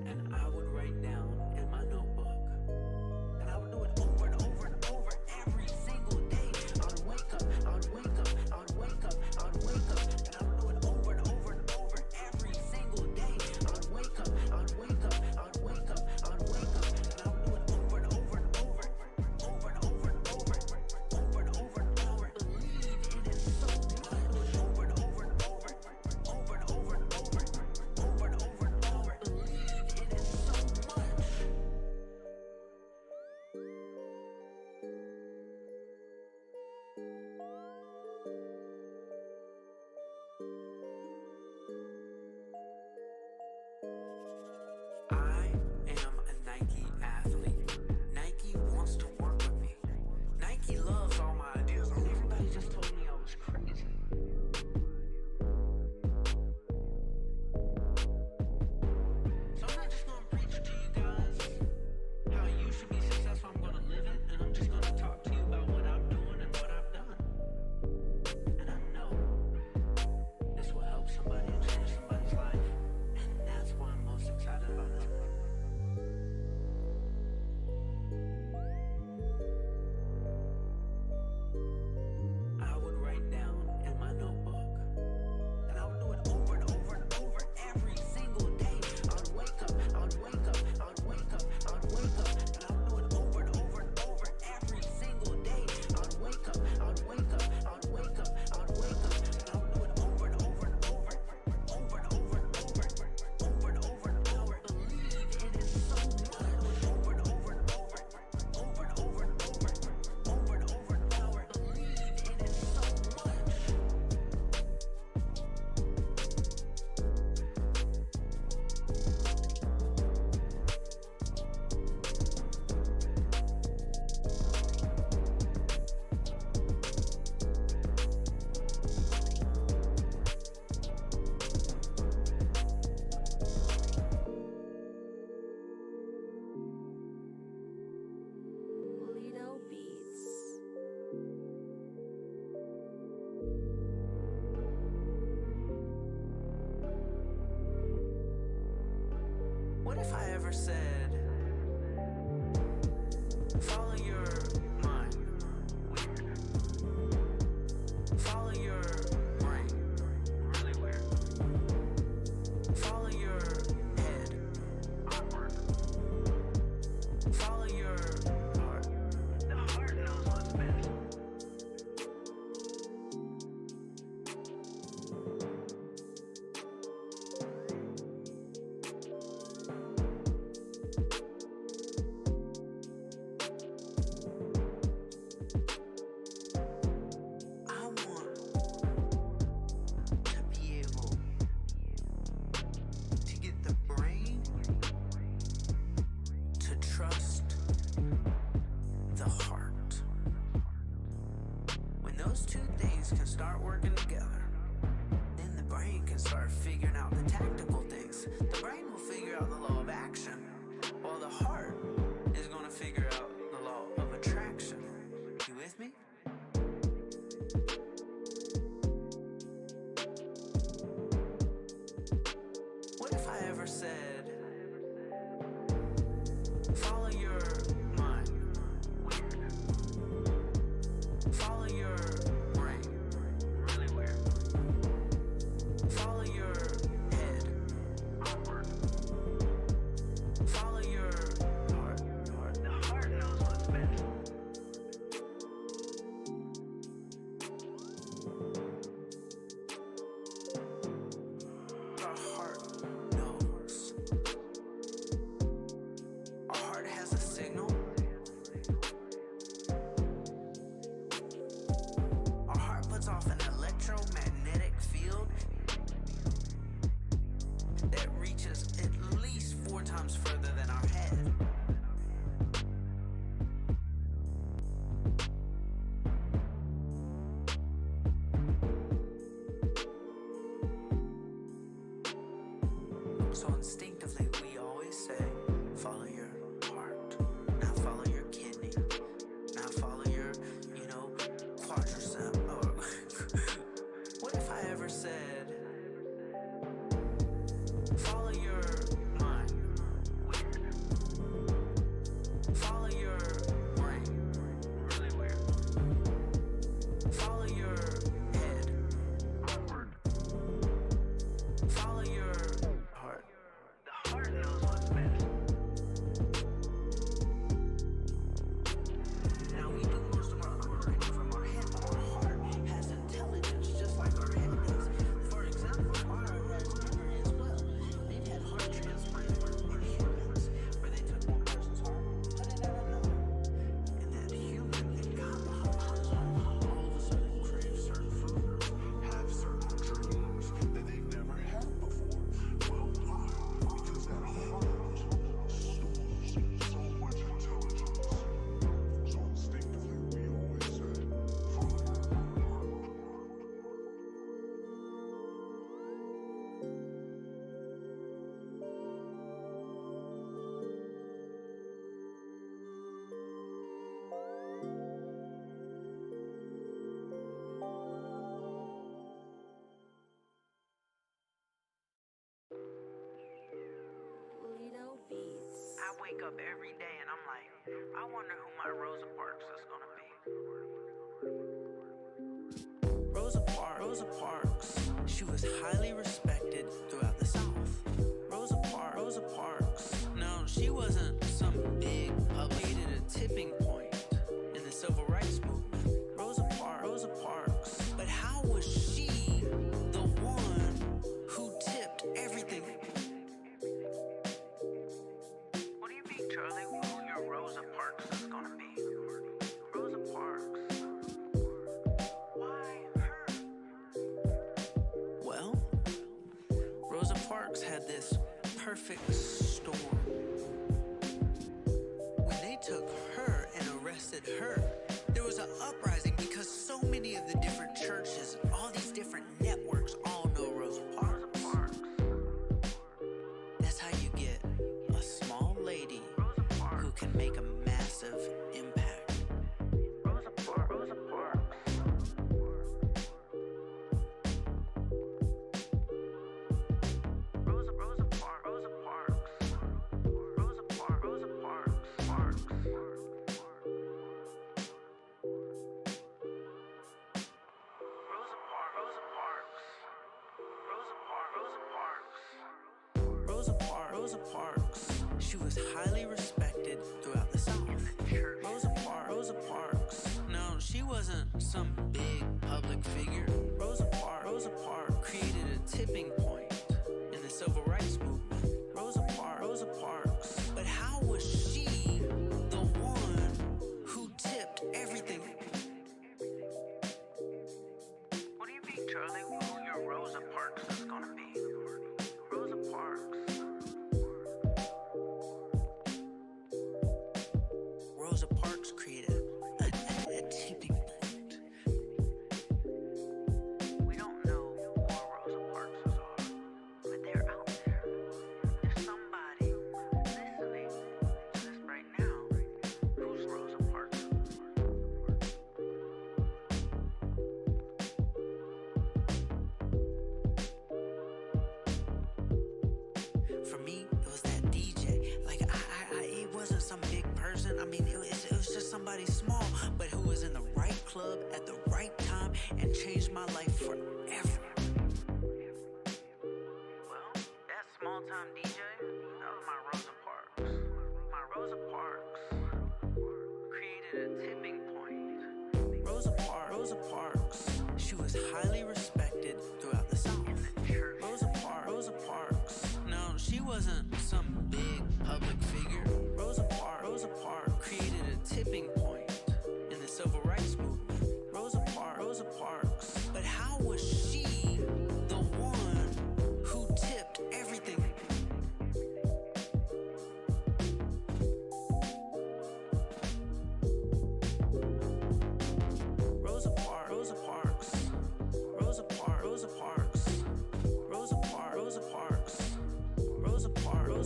and I would write down in my notebook, and I would do it over and over and over every single day. I would wake up, I would wake up, I would wake up, I would wake up, and I would do it over and over and over every single day. I would wake up, I would wake up, I would wake up, I would wake up, and I would do it over and over and over, over and over and over, over and over and over. Believe in it so much. Over and over and over, over and over and over, over and over and over. Believe in it so much. I am a Nike athlete. Nike wants to work with me. Nike loves all my ideas. Everybody just told me I was crazy. So I'm not just gonna preach to you guys how you should be successful. I'm gonna live it, and I'm just gonna talk to you about what I'm doing and what I've done. And I know this will help somebody and change somebody's life. And that's why I'm most excited about this. I would write down in my notebook, and I would do it over and over and over every single day. I would wake up, I would wake up, I would wake up, I would wake up, and I would do it over and over and over every single day. I would wake up, I would wake up, I would wake up, I would wake up, and I would do it over and over and over, over and over and over, over and over and over. Believe in it so much. Over and over and over, over and over and over, over and over and over. Believe in it so much. Lido Beats. What if I ever said, follow your mind? Weird. Follow your brain. Really weird. Follow your head. Awkward. Follow your heart. The heart knows what's best. I want to be able to get the brain to trust the heart. When those two things can start working together, then the brain can start figuring out the tactical things. The brain will figure out the law of action, while the heart is going to figure out the law of attraction. You with me? What if I ever said, follow your mind? Weird. Follow your brain. Really weird. Follow your head. Awkward. Follow your heart. The heart knows what's best. Our heart knows. Our heart has a signal. Our heart puts off an electromagnetic field that reaches at least 4 times further than our head. So instinctively, we always say, follow your heart. Now follow your kidney. Now follow your, quadricep. wake up every day and I'm like, I wonder who my Rosa Parks is gonna be. Rosa Parks, she was highly respected throughout the South. Rosa Parks, no, she wasn't some big public, at a tipping point in the civil rights movement. Rosa Parks, but how was she the one who tipped everything? What do you mean, Charlie? Who your Rosa Parks is gonna be? Rosa Parks. Why her? Well, Rosa Parks had this perfect storm. When they took her and arrested her, there was an uprising because so many of the different churches, all these different networks, all know Rosa Parks. That's how you get a small lady who can make a massive impact. Rosa Parks. Rosa Parks. Rosa Parks, she was highly respected throughout the South. Rosa Parks, no, she wasn't some big public figure. Rosa Parks created a tipping point in the civil rights movement. Rosa Parks, but how was she the one who tipped everything? What do you mean, Charlie? Who your Rosa Parks is gonna be? Rosa Parks. Rosa Parks created a tipping point. We don't know who our Rosa Parkses are, but they're out there. There's somebody listening to this right now who's Rosa Parks. For me, it was that DJ. Like, it wasn't some big person. I mean, it was just somebody small, but who was in the right club at the right time and changed my life forever. Well, that small-time DJ, that was my Rosa Parks. My Rosa Parks created a tipping point. Rosa Parks, she was highly respected throughout the South. Rosa Parks, no, she wasn't some big public figure. Rosa Parks created a tipping point in the civil rights movement. Rosa Parks, but how was she the one who tipped everything? Rosa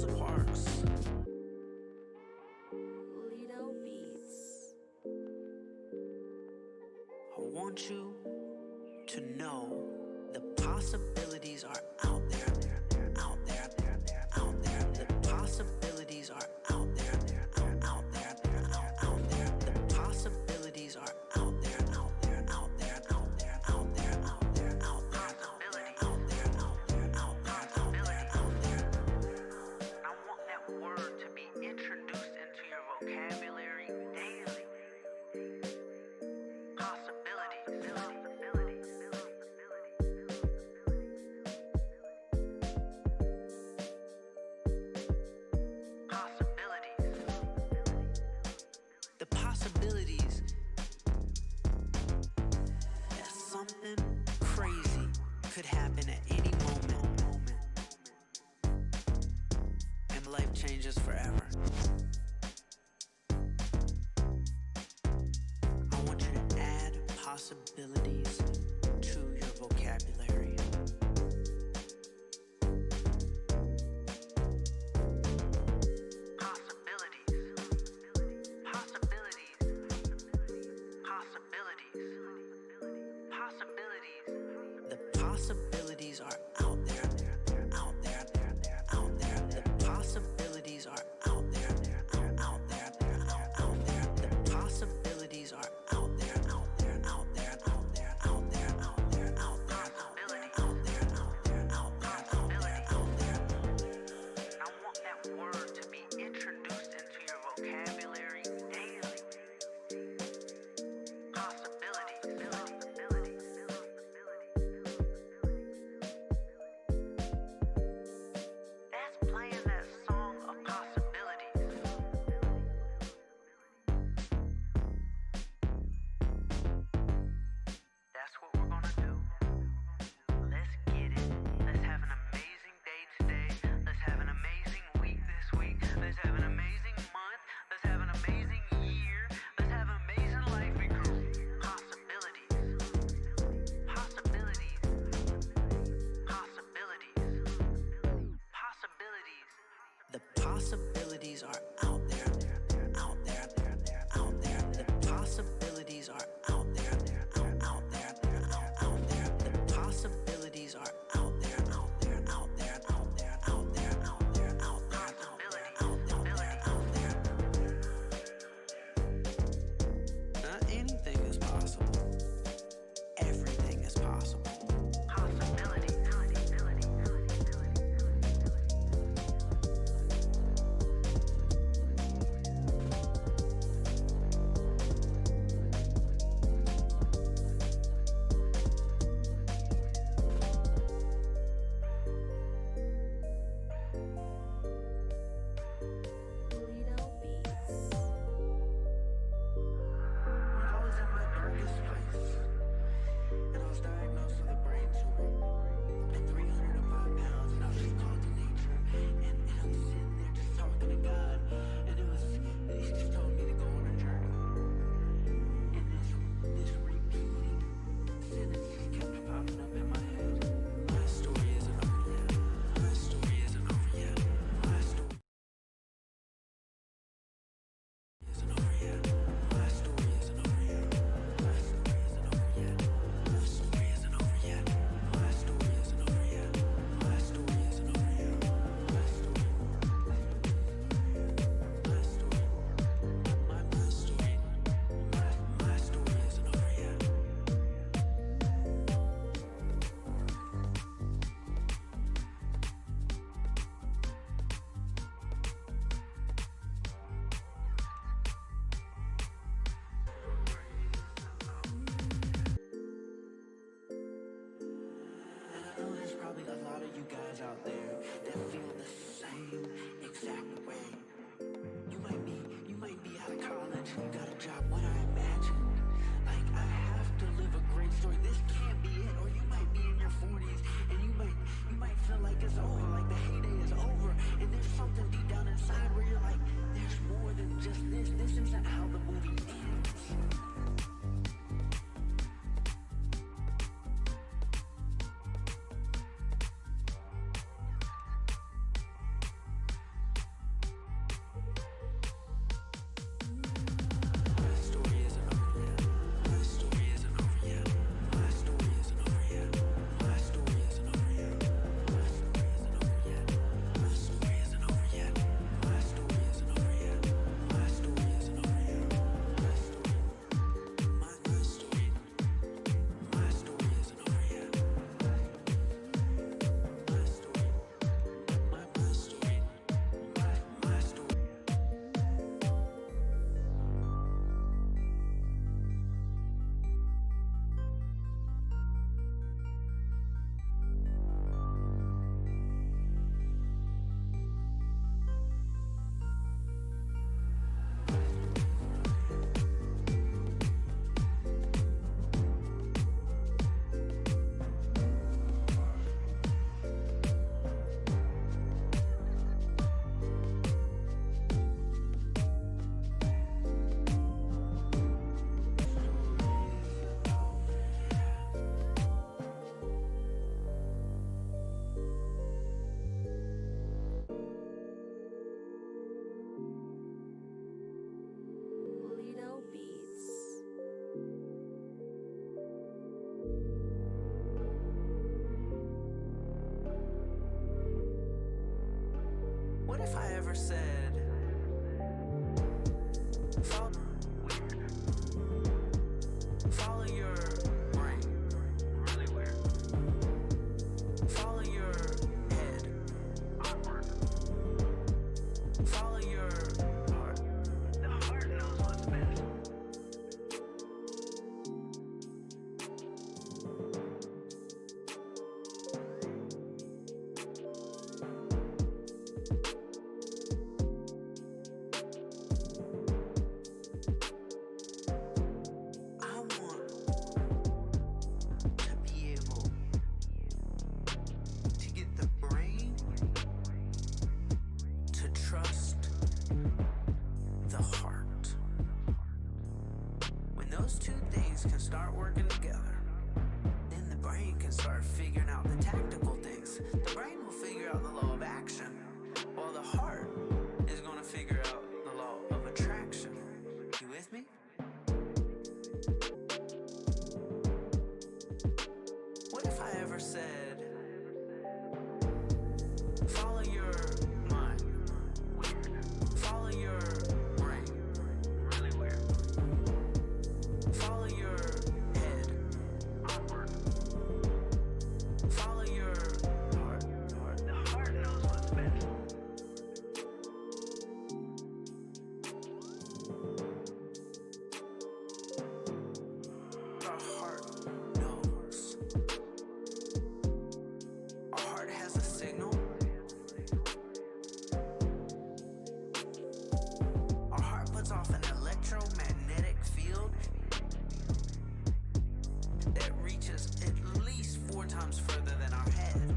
Parks. Little Beats. I want you to know the possibilities are out there, out there, out there. The possibilities are out there, out there, out there. The possibilities are out there, out there, out there, out there, out there, out there, out there, out there, out there, out there, out there. I want that word to be introduced into your vocabulary daily. Possibilities. The possibilities that something crazy could happen at any moment, and life changes forever. I want you to add possibilities to your vocabulary. The possibilities are out there, out there, out there. The possibilities are out there, guys out there that feel the same exact way. You might be out of college, you got a job. What I imagine, like I have to live a great story. This can't be it. Or you might be in your 40s and you might feel like it's over, like the heyday is over. And there's something deep down inside where you're like, there's more than just this. This isn't how the movie ends. Lido Beats. What if I ever said, follow your brain? Really weird. Follow your head. Awkward. Follow your heart. The heart knows what's best. I want to be able to get the brain to trust the heart. When those two things can start working together, then the brain can start figuring out the tactical things. The brain will figure out the law of action, while the heart is going to figure out the law of attraction. You with me? What if I ever said, follow your mind? Weird. Follow your brain. Really weird. Follow your head. Awkward. Follow your heart. The heart knows what's best. Our heart knows. Our heart has a signal. Our heart puts off an electromagnetic field that reaches at least 4 times further than our head.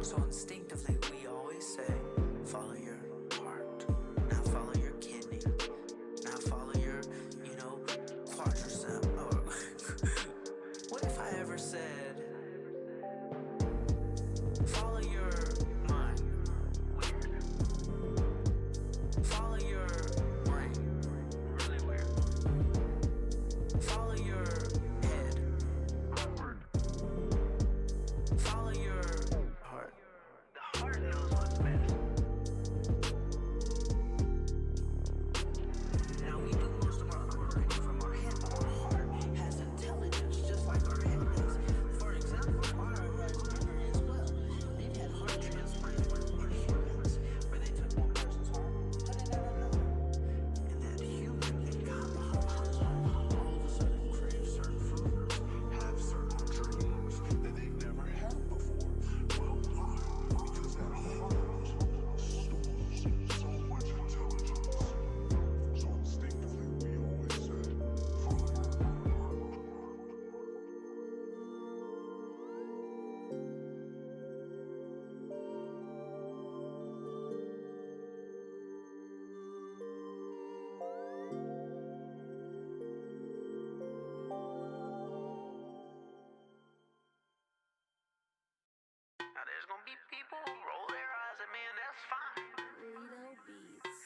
So instinctively, we always say, follow your heart. Now follow your kidney. Now follow your, quadricep. Or what if I ever said, follow your mind? Weird. Follow your brain. Really weird. Follow your head. Awkward. Follow your heart. The heart knows what's best. it, man, that's fine. Lido Beats.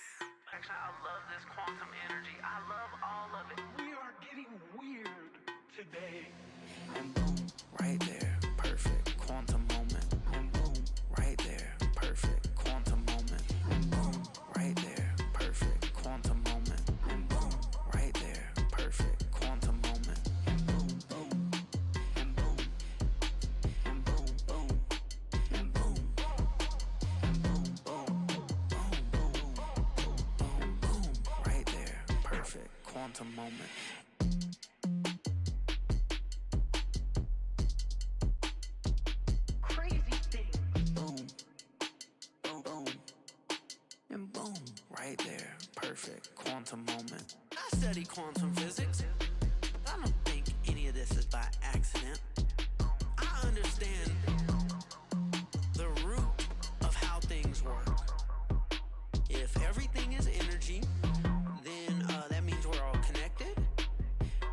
Actually, I love this quantum energy. I love all of it. We are getting weird today. And boom, right there, perfect quantum moment. And boom, right there, perfect quantum moment. And boom, right there, perfect quantum moment. And boom, right there, perfect quantum moment. And boom, boom, and boom, and boom, boom, and boom, and boom, boom, boom, boom, and boom, right there, perfect quantum moment. And boom, right there, perfect quantum moment. I study quantum physics. I don't think any of this is by accident. I understand the root of how things work. If everything is energy, then that means we're all connected.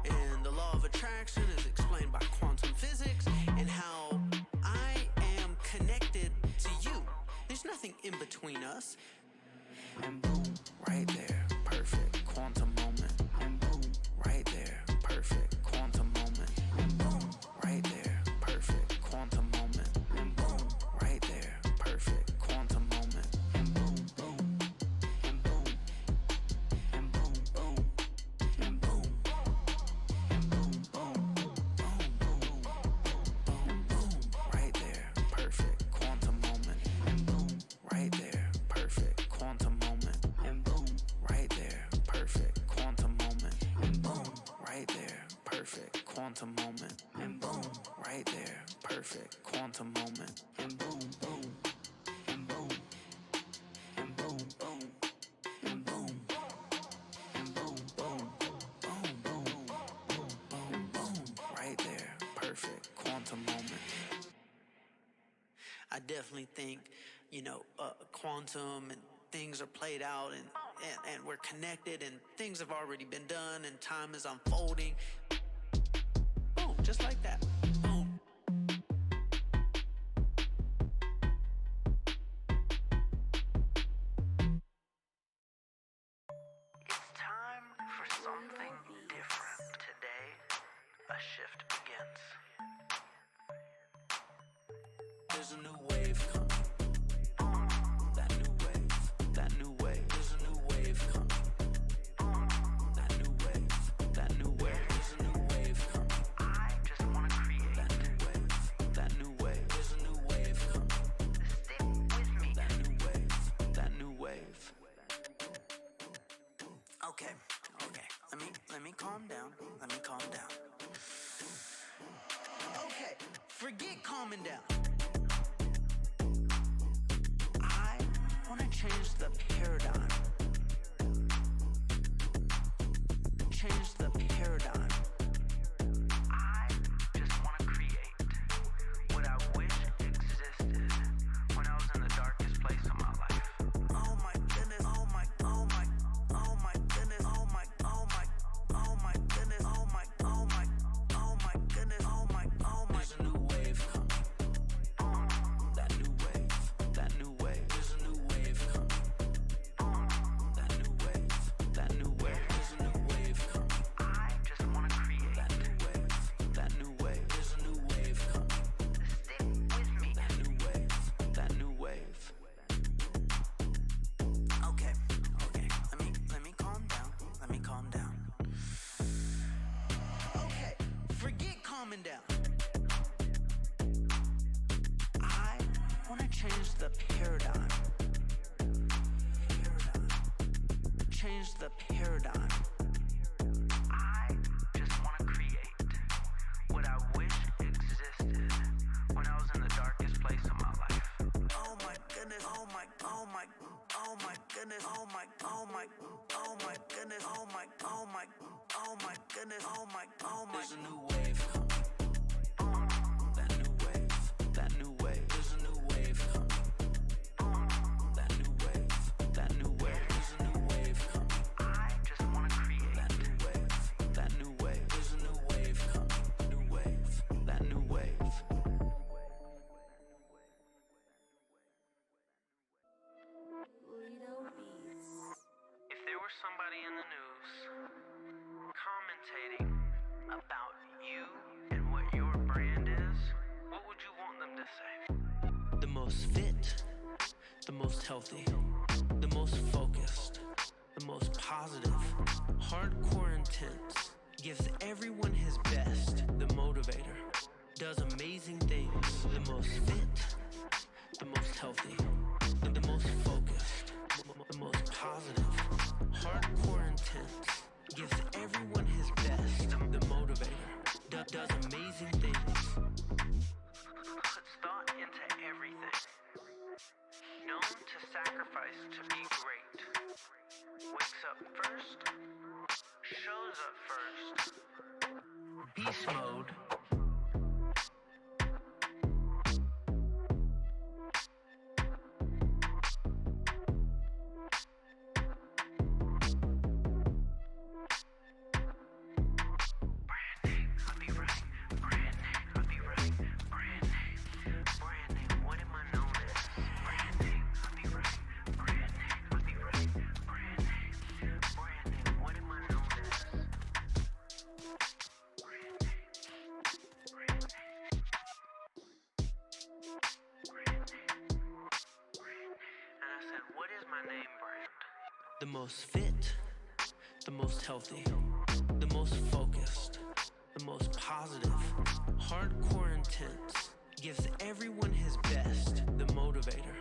And the law of attraction is explained by quantum physics and how I am connected to you. There's nothing in between us. And boom, right there, perfect quantum moment. And boom, right there, perfect quantum moment. And boom, right there, perfect quantum moment. And boom, right there, perfect quantum moment. And boom, boom, and boom, and boom, boom, and boom, and boom, boom, boom, boom, and boom, right there, perfect quantum moment. And boom, right there, perfect quantum moment. And boom, right there, perfect quantum moment. And boom, right there, perfect quantum moment. And boom, right there, perfect quantum moment. And boom, boom, and boom, and boom, boom, and boom, and boom, boom, boom, boom, boom, and boom, right there, perfect quantum moment. I definitely think, quantum and things are played out and we're connected and things have already been done and time is unfolding. Boom, just like that. Boom. It's time for something different. Today, a shift begins. There's a new wave coming. That new wave, that new wave. There's a new wave coming. That new wave, that new wave. There's a new wave coming. I just wanna create that new wave, that new wave. There's a new wave coming. Stick with me. That new wave, that new wave. Okay. Let me calm down. Okay, forget calming down. I want to change the paradigm. Change the paradigm. I just want to create what I wish existed when I was in the darkest place of my life. Oh my goodness, oh my goodness, oh my goodness, oh my goodness, There's a new wave coming. That new wave, that new wave. There's a new wave coming. That new wave, that new wave. There's a new wave coming. I just want to create that new wave, that new wave. There's a new wave coming. Stick with me. That new wave, that new wave. Okay. Let me calm down. Okay, forget calming down. I want to change the paradigm. Change the paradigm. I just want to create what I wish existed when I was in the darkest place of my life. Oh my goodness, oh my goodness, oh my goodness, oh my goodness, There's a new wave coming. That new wave, that new wave. There's a new wave coming. That new wave, that new wave. There's a new wave coming. I just want to create that new wave, that new wave. There's a new wave coming. New wave, that new wave. in the news commentating about you and what your brand is, what would you want them to say? The most fit, the most healthy, the most focused, the most positive, hardcore intense, gives everyone his best, the motivator, does amazing things, the most fit, the most healthy, the most focused, the most positive, hardcore intense, gives everyone his best, the motivator, does amazing things, puts thought into everything, known to sacrifice to be great, wakes up first, shows up first, beast mode. The most fit, the most healthy, the most focused, the most positive, hardcore intense, gives everyone his best, the motivator,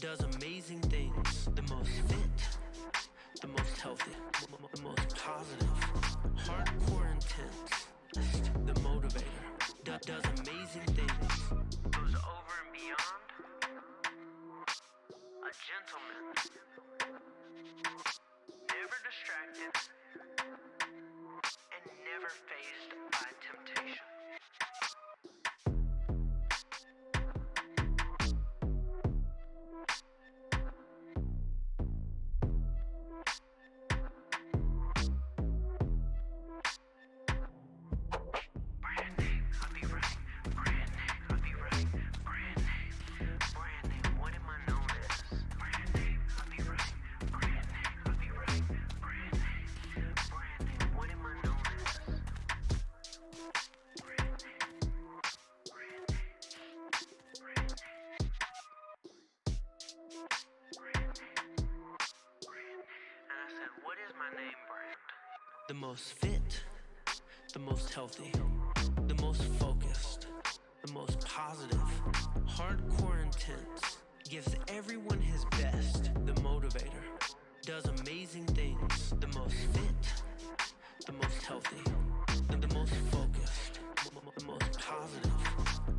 does amazing things, the most fit, the most healthy, the most positive, hardcore intense, the motivator, does amazing things, goes over and beyond, a gentleman, never distracted, and never fazed by temptation. The most fit, the most healthy, the most focused, the most positive, hardcore intense, gives everyone his best, the motivator, does amazing things, the most fit, the most healthy, the most focused, the most positive,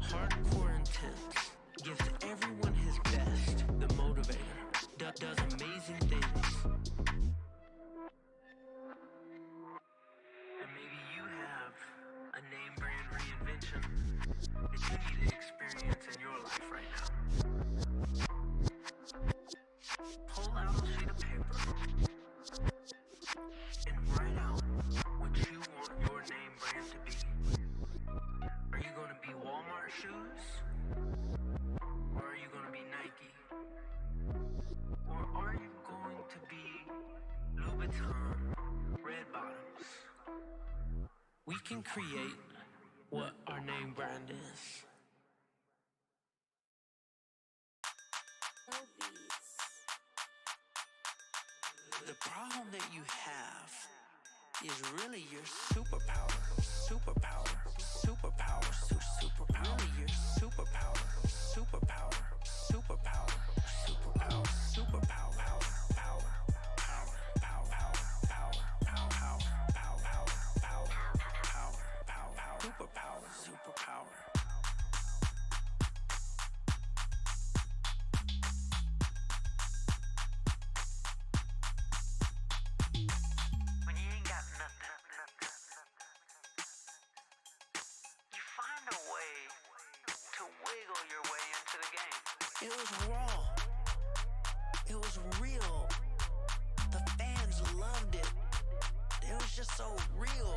hardcore intense, gives everyone his best, the motivator, does amazing things. A name brand reinvention that you need to experience in your life right now. Pull out a sheet of paper and write out what you want your name brand to be. Are you going to be Walmart shoes? Or are you going to be Nike? Or are you going to be Louboutin red bottoms? We can create what our name brand is. The problem that you have is really your superpower. Superpower. Superpower. Superpower. Really your superpower. Superpower. Superpower. Superpower. Superpower. Power. Power. Power. Power. Power. Power. Superpower. Superpower. When you ain't got nothing, you find a way to wiggle your way into the game. It was raw. It was real. The fans loved it. It was just so real.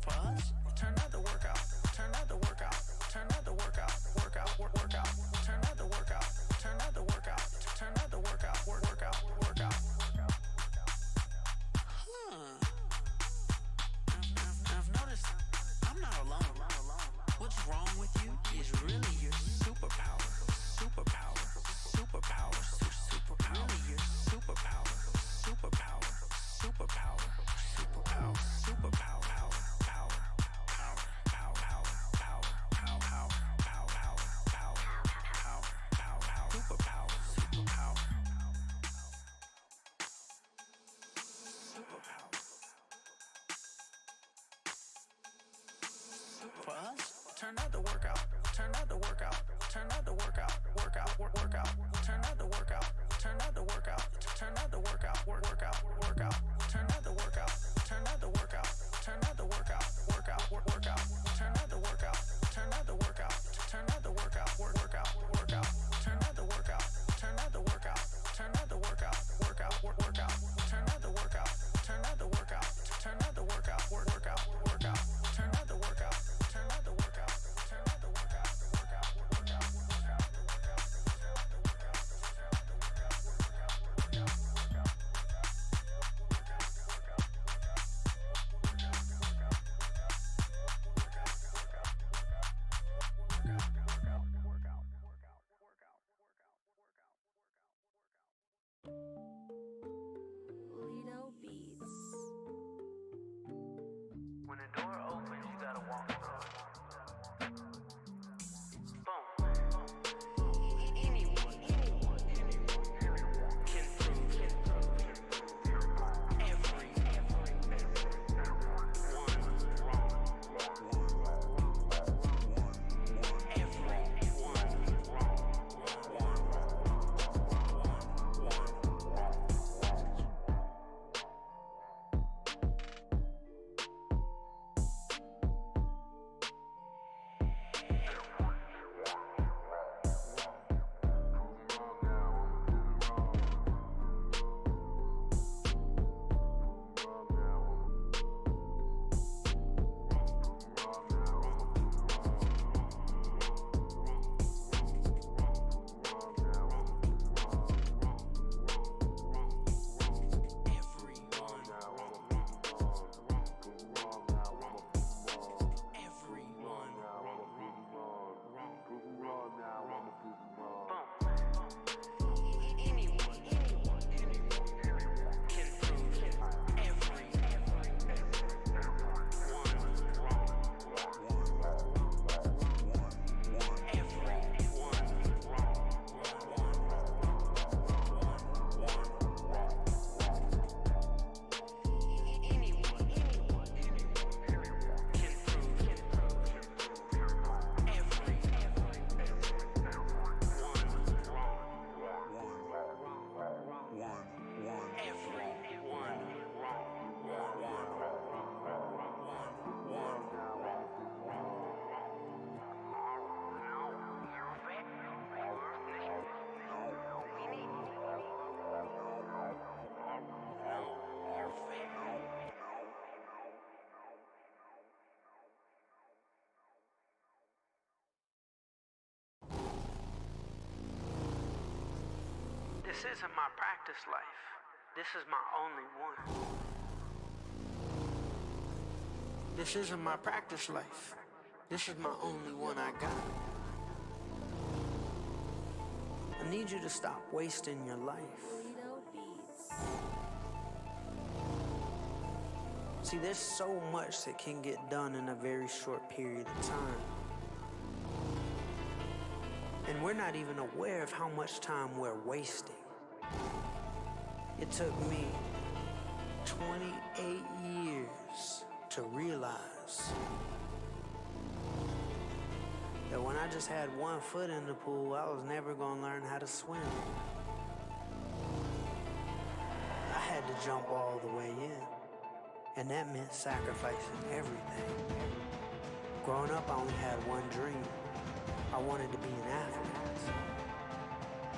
For us, it turned out to work out. Turned out to work out. Turned out to work out. Work out. Work out. Turned out to work out. Turned out to work out. Turned out to work out. Work out. Work out. turn out the workout, turn out the workout, turn out the workout, workout, turn out the workout, turn out the workout, turn out the workout, workout, turn out the workout, turn out the workout, turn out the workout, workout, turn out the workout, turn out the workout, turn out the workout, workout, turn out the workout, turn out the workout, turn out the workout, workout, turn out the workout, turn out the workout, turn out the workout, workout, turn out the workout, turn out the workout, turn out the workout, Lido Beats. When the door opens, you gotta walk through it. Boom. Anyone can prove every one This isn't my practice life. This is my only one. This isn't my practice life. This is my only one I got. I need you to stop wasting your life. Lido Beats. See, there's so much that can get done in a very short period of time. And we're not even aware of how much time we're wasting. It took me 28 years to realize that when I just had one foot in the pool, I was never gonna learn how to swim. I had to jump all the way in, and that meant sacrificing everything. Growing up, I only had one dream. I wanted to be an athlete,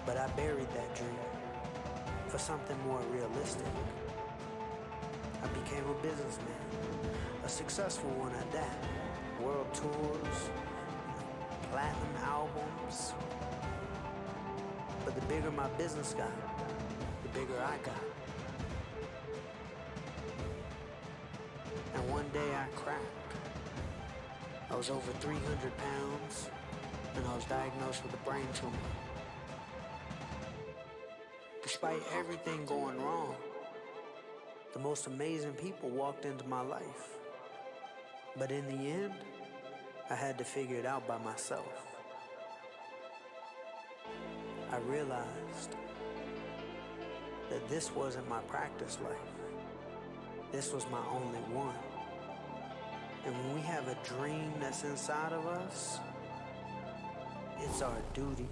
but I buried that dream for something more realistic. I became a businessman, a successful one at that. World tours, platinum albums. But the bigger my business got, the bigger I got. And one day I cracked. I was over 300 pounds, and I was diagnosed with a brain tumor. Despite everything going wrong, the most amazing people walked into my life. But in the end, I had to figure it out by myself. I realized that this wasn't my practice life. This was my only one. And when we have a dream that's inside of us, it's our duty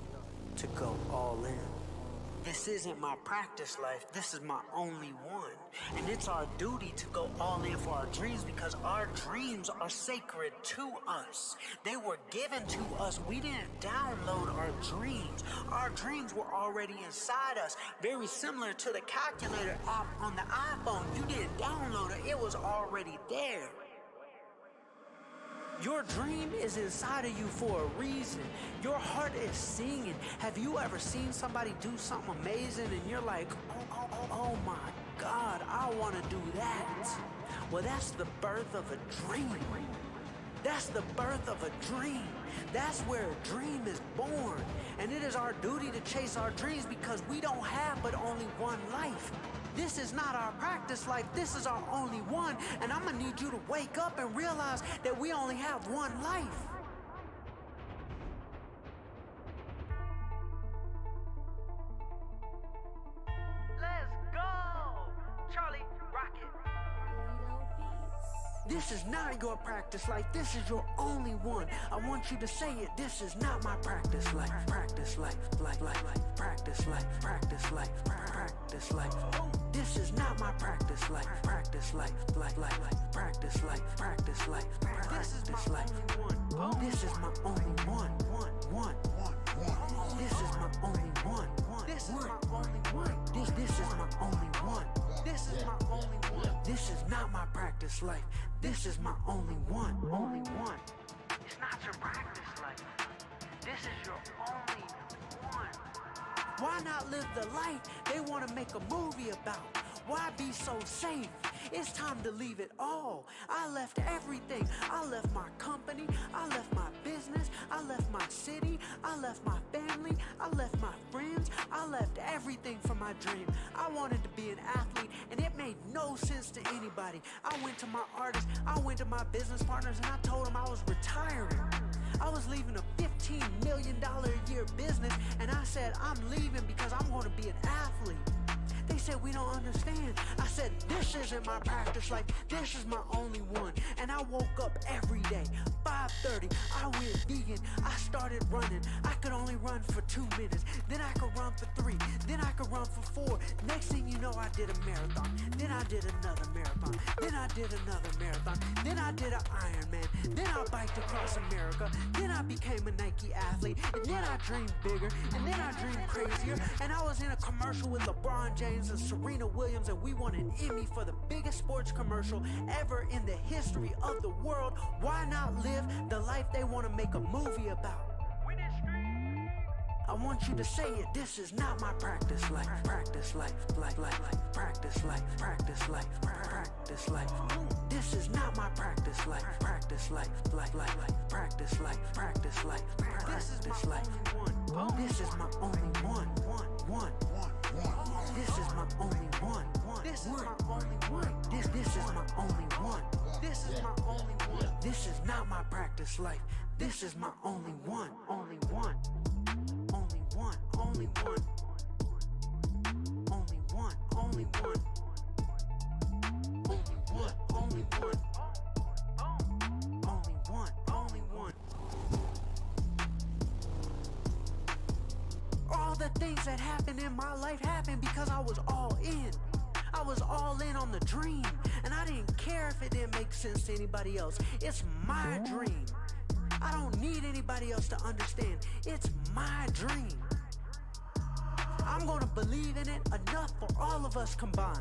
to go all in. This isn't my practice life, this is my only one. And it's our duty to go all in for our dreams because our dreams are sacred to us. They were given to us. We didn't download our dreams. Our dreams were already inside us. Very similar to the calculator app on the iPhone. You didn't download it, it was already there. Your dream is inside of you for a reason. Your heart is singing. Have you ever seen somebody do something amazing and you're like, oh my God, I want to do that? Well, that's the birth of a dream. That's the birth of a dream. That's where a dream is born. And it is our duty to chase our dreams because we don't have but only one life. This is not our practice life, this is our only one. And I'm gonna need you to wake up and realize that we only have one life. Let's go! Charlie, rock it. This is not your practice life, this is your only one. I want you to say it, this is not my practice life. Practice life, practice life, practice life, practice life. This is not my practice life. Practice life, practice life, practice life, practice life. This is my only one. This is my only one. This is my only one. This is my only one. This is my only one. This is not my practice life. This is my only one. Only one. It's not your practice life. This is your only one. Why not live the life they want to make a movie about? Why be so safe? It's time to leave it all. I left everything. I left my company. I left my business. I left my city. I left my family. I left my friends. I left everything for my dream. I wanted to be an athlete, and it made no sense to anybody. I went to my artists. I went to my business partners, and I told them I was retiring. I was leaving a $15 million a year business, and I said, I'm leaving because I'm going to be an athlete. They said, we don't understand. I said, this isn't my practice life. This is my only one. And I woke up every day, 5:30. I went vegan. I started running. I could only run for 2 minutes. Then I could run for 3. Then I could run for 4. Next thing you know, I did a marathon. Then I did another marathon. Then I did another marathon. Then I did an Ironman. Then I biked across America. Then I became a Nike athlete. And then I dreamed bigger. And then I dreamed crazier. And I was in a commercial with LeBron James and Serena Williams, and we won an Emmy for the biggest sports commercial ever in the history of the world. Why not live the life they want to make a movie about? I want you to say it, this is not my practice life. Practice life, practice life, practice life, practice life. This is not my practice life. Practice life, practice life, practice life, practice life. This is my only one. This is my only one. This is my only one. This is my only one. This is my only one. This is not my practice life. This is my only one. Only one. Only one. Only one. Only one. Only one. Only one. Only one. Only one. Only one. All the things that happened in my life happened because I was all in. I was all in on the dream, and I didn't care if it didn't make sense to anybody else. It's my dream. I don't need anybody else to understand. It's my dream. I'm gonna believe in it enough for all of us combined.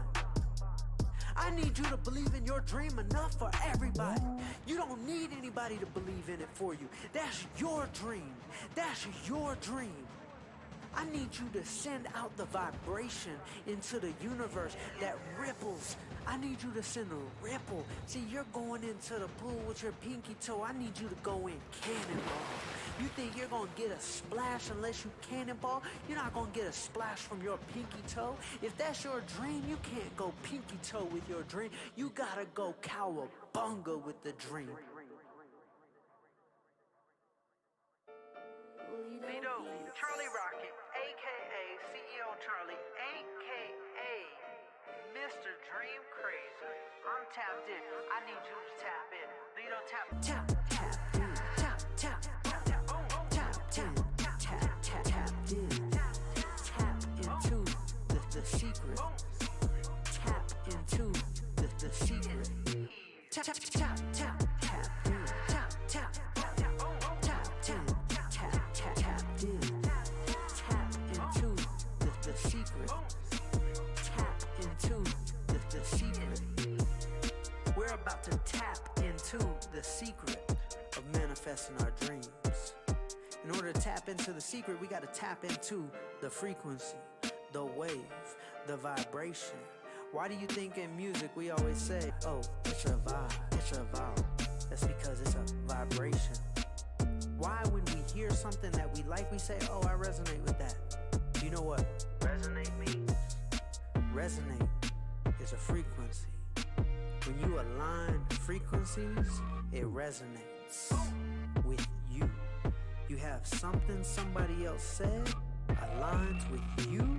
I need you to believe in your dream enough for everybody. You don't need anybody to believe in it for you. That's your dream. That's your dream. I need you to send out the vibration into the universe that ripples. I need you to send a ripple. See, you're going into the pool with your pinky toe. I need you to go in cannonball. You think you're going to get a splash unless you cannonball? You're not going to get a splash from your pinky toe. If that's your dream, you can't go pinky toe with your dream. You got to go cowabunga with the dream. Lido, Charlie Rocket, a.k.a. CEO Charlie, a.k.a. Mr. Dream Crazy. I'm tapped in. I need you to tap in. Vito, tap, tap, tap, tap, tap, tap, tap, tap, tap, tap, tap, tap, tap into the secret. Tap into the secret. Tap, tap, tap, tap, tap, tap, tap, tap, tap, tap, tap, tap, tap, tap into the secret. Tap into the secret. We're about to tap into the secret of manifesting our dreams. In order to tap into the secret, we got to tap into the frequency, the wave, the vibration. Why do you think in music we always say, oh, it's a vibe, it's a vibe? That's because it's a vibration. Why when we hear something that we like, we say, oh, I resonate with that? Do you know what resonate means? Resonate is a frequency. When you align frequencies, it resonates with you. You have something somebody else said aligns with you.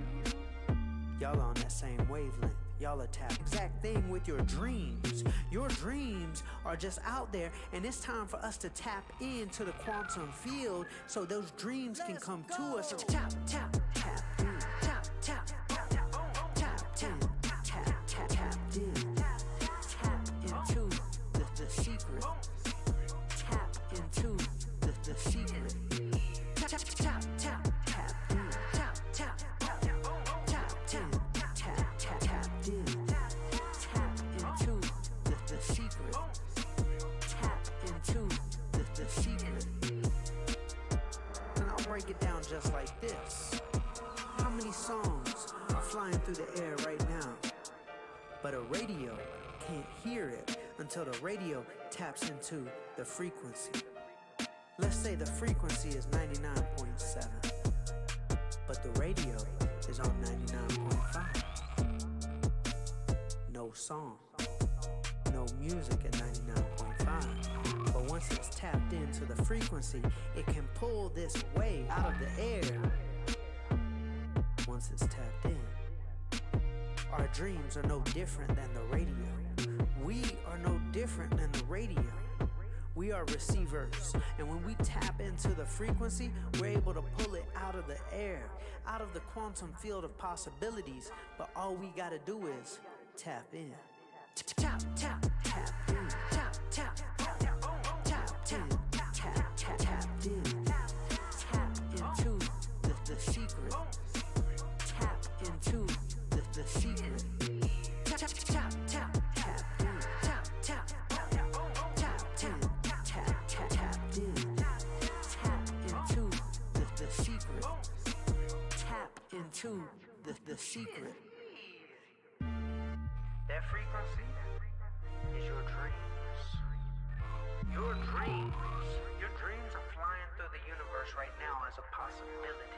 Y'all on that same wavelength. Y'all are tapped. Exact thing with your dreams. Your dreams are just out there, and it's time for us to tap into the quantum field so those dreams can come to us. So tap, tap, tap, tap, tap, tap, tap, tap, tap, tap, tap, tap into the secret. Tap into the secret. Tap, tap, tap, tap, tap, tap, tap, tap, tap, tap, tap, tap, tap into the secret. Tap into the secret. And I'll break it down just like this. How many songs are flying through the air right now? But a radio can't hear it until the radio taps into the frequency. Let's say the frequency is 99.7, but the radio is on 99.5. No song, no music at 99.5. But once it's tapped into the frequency, it can pull this wave out of the air. Once it's tapped in, our dreams are no different than the radio. We are no different than the radio. We are receivers, and when we tap into the frequency, we're able to pull it out of the air, out of the quantum field of possibilities. But all we gotta do is tap in. Tap, tap, tap, tap, tap, tap, tap, tap, tap, tap, tap in. Tap into the secret. Tap into the secret. Tap, tap, tap, tap, tap, tap, tap, tap, tap, tap, tap, tap into the secret. Tap into the secret. That frequency is your dreams. Your dreams are flying through the universe right now as a possibility.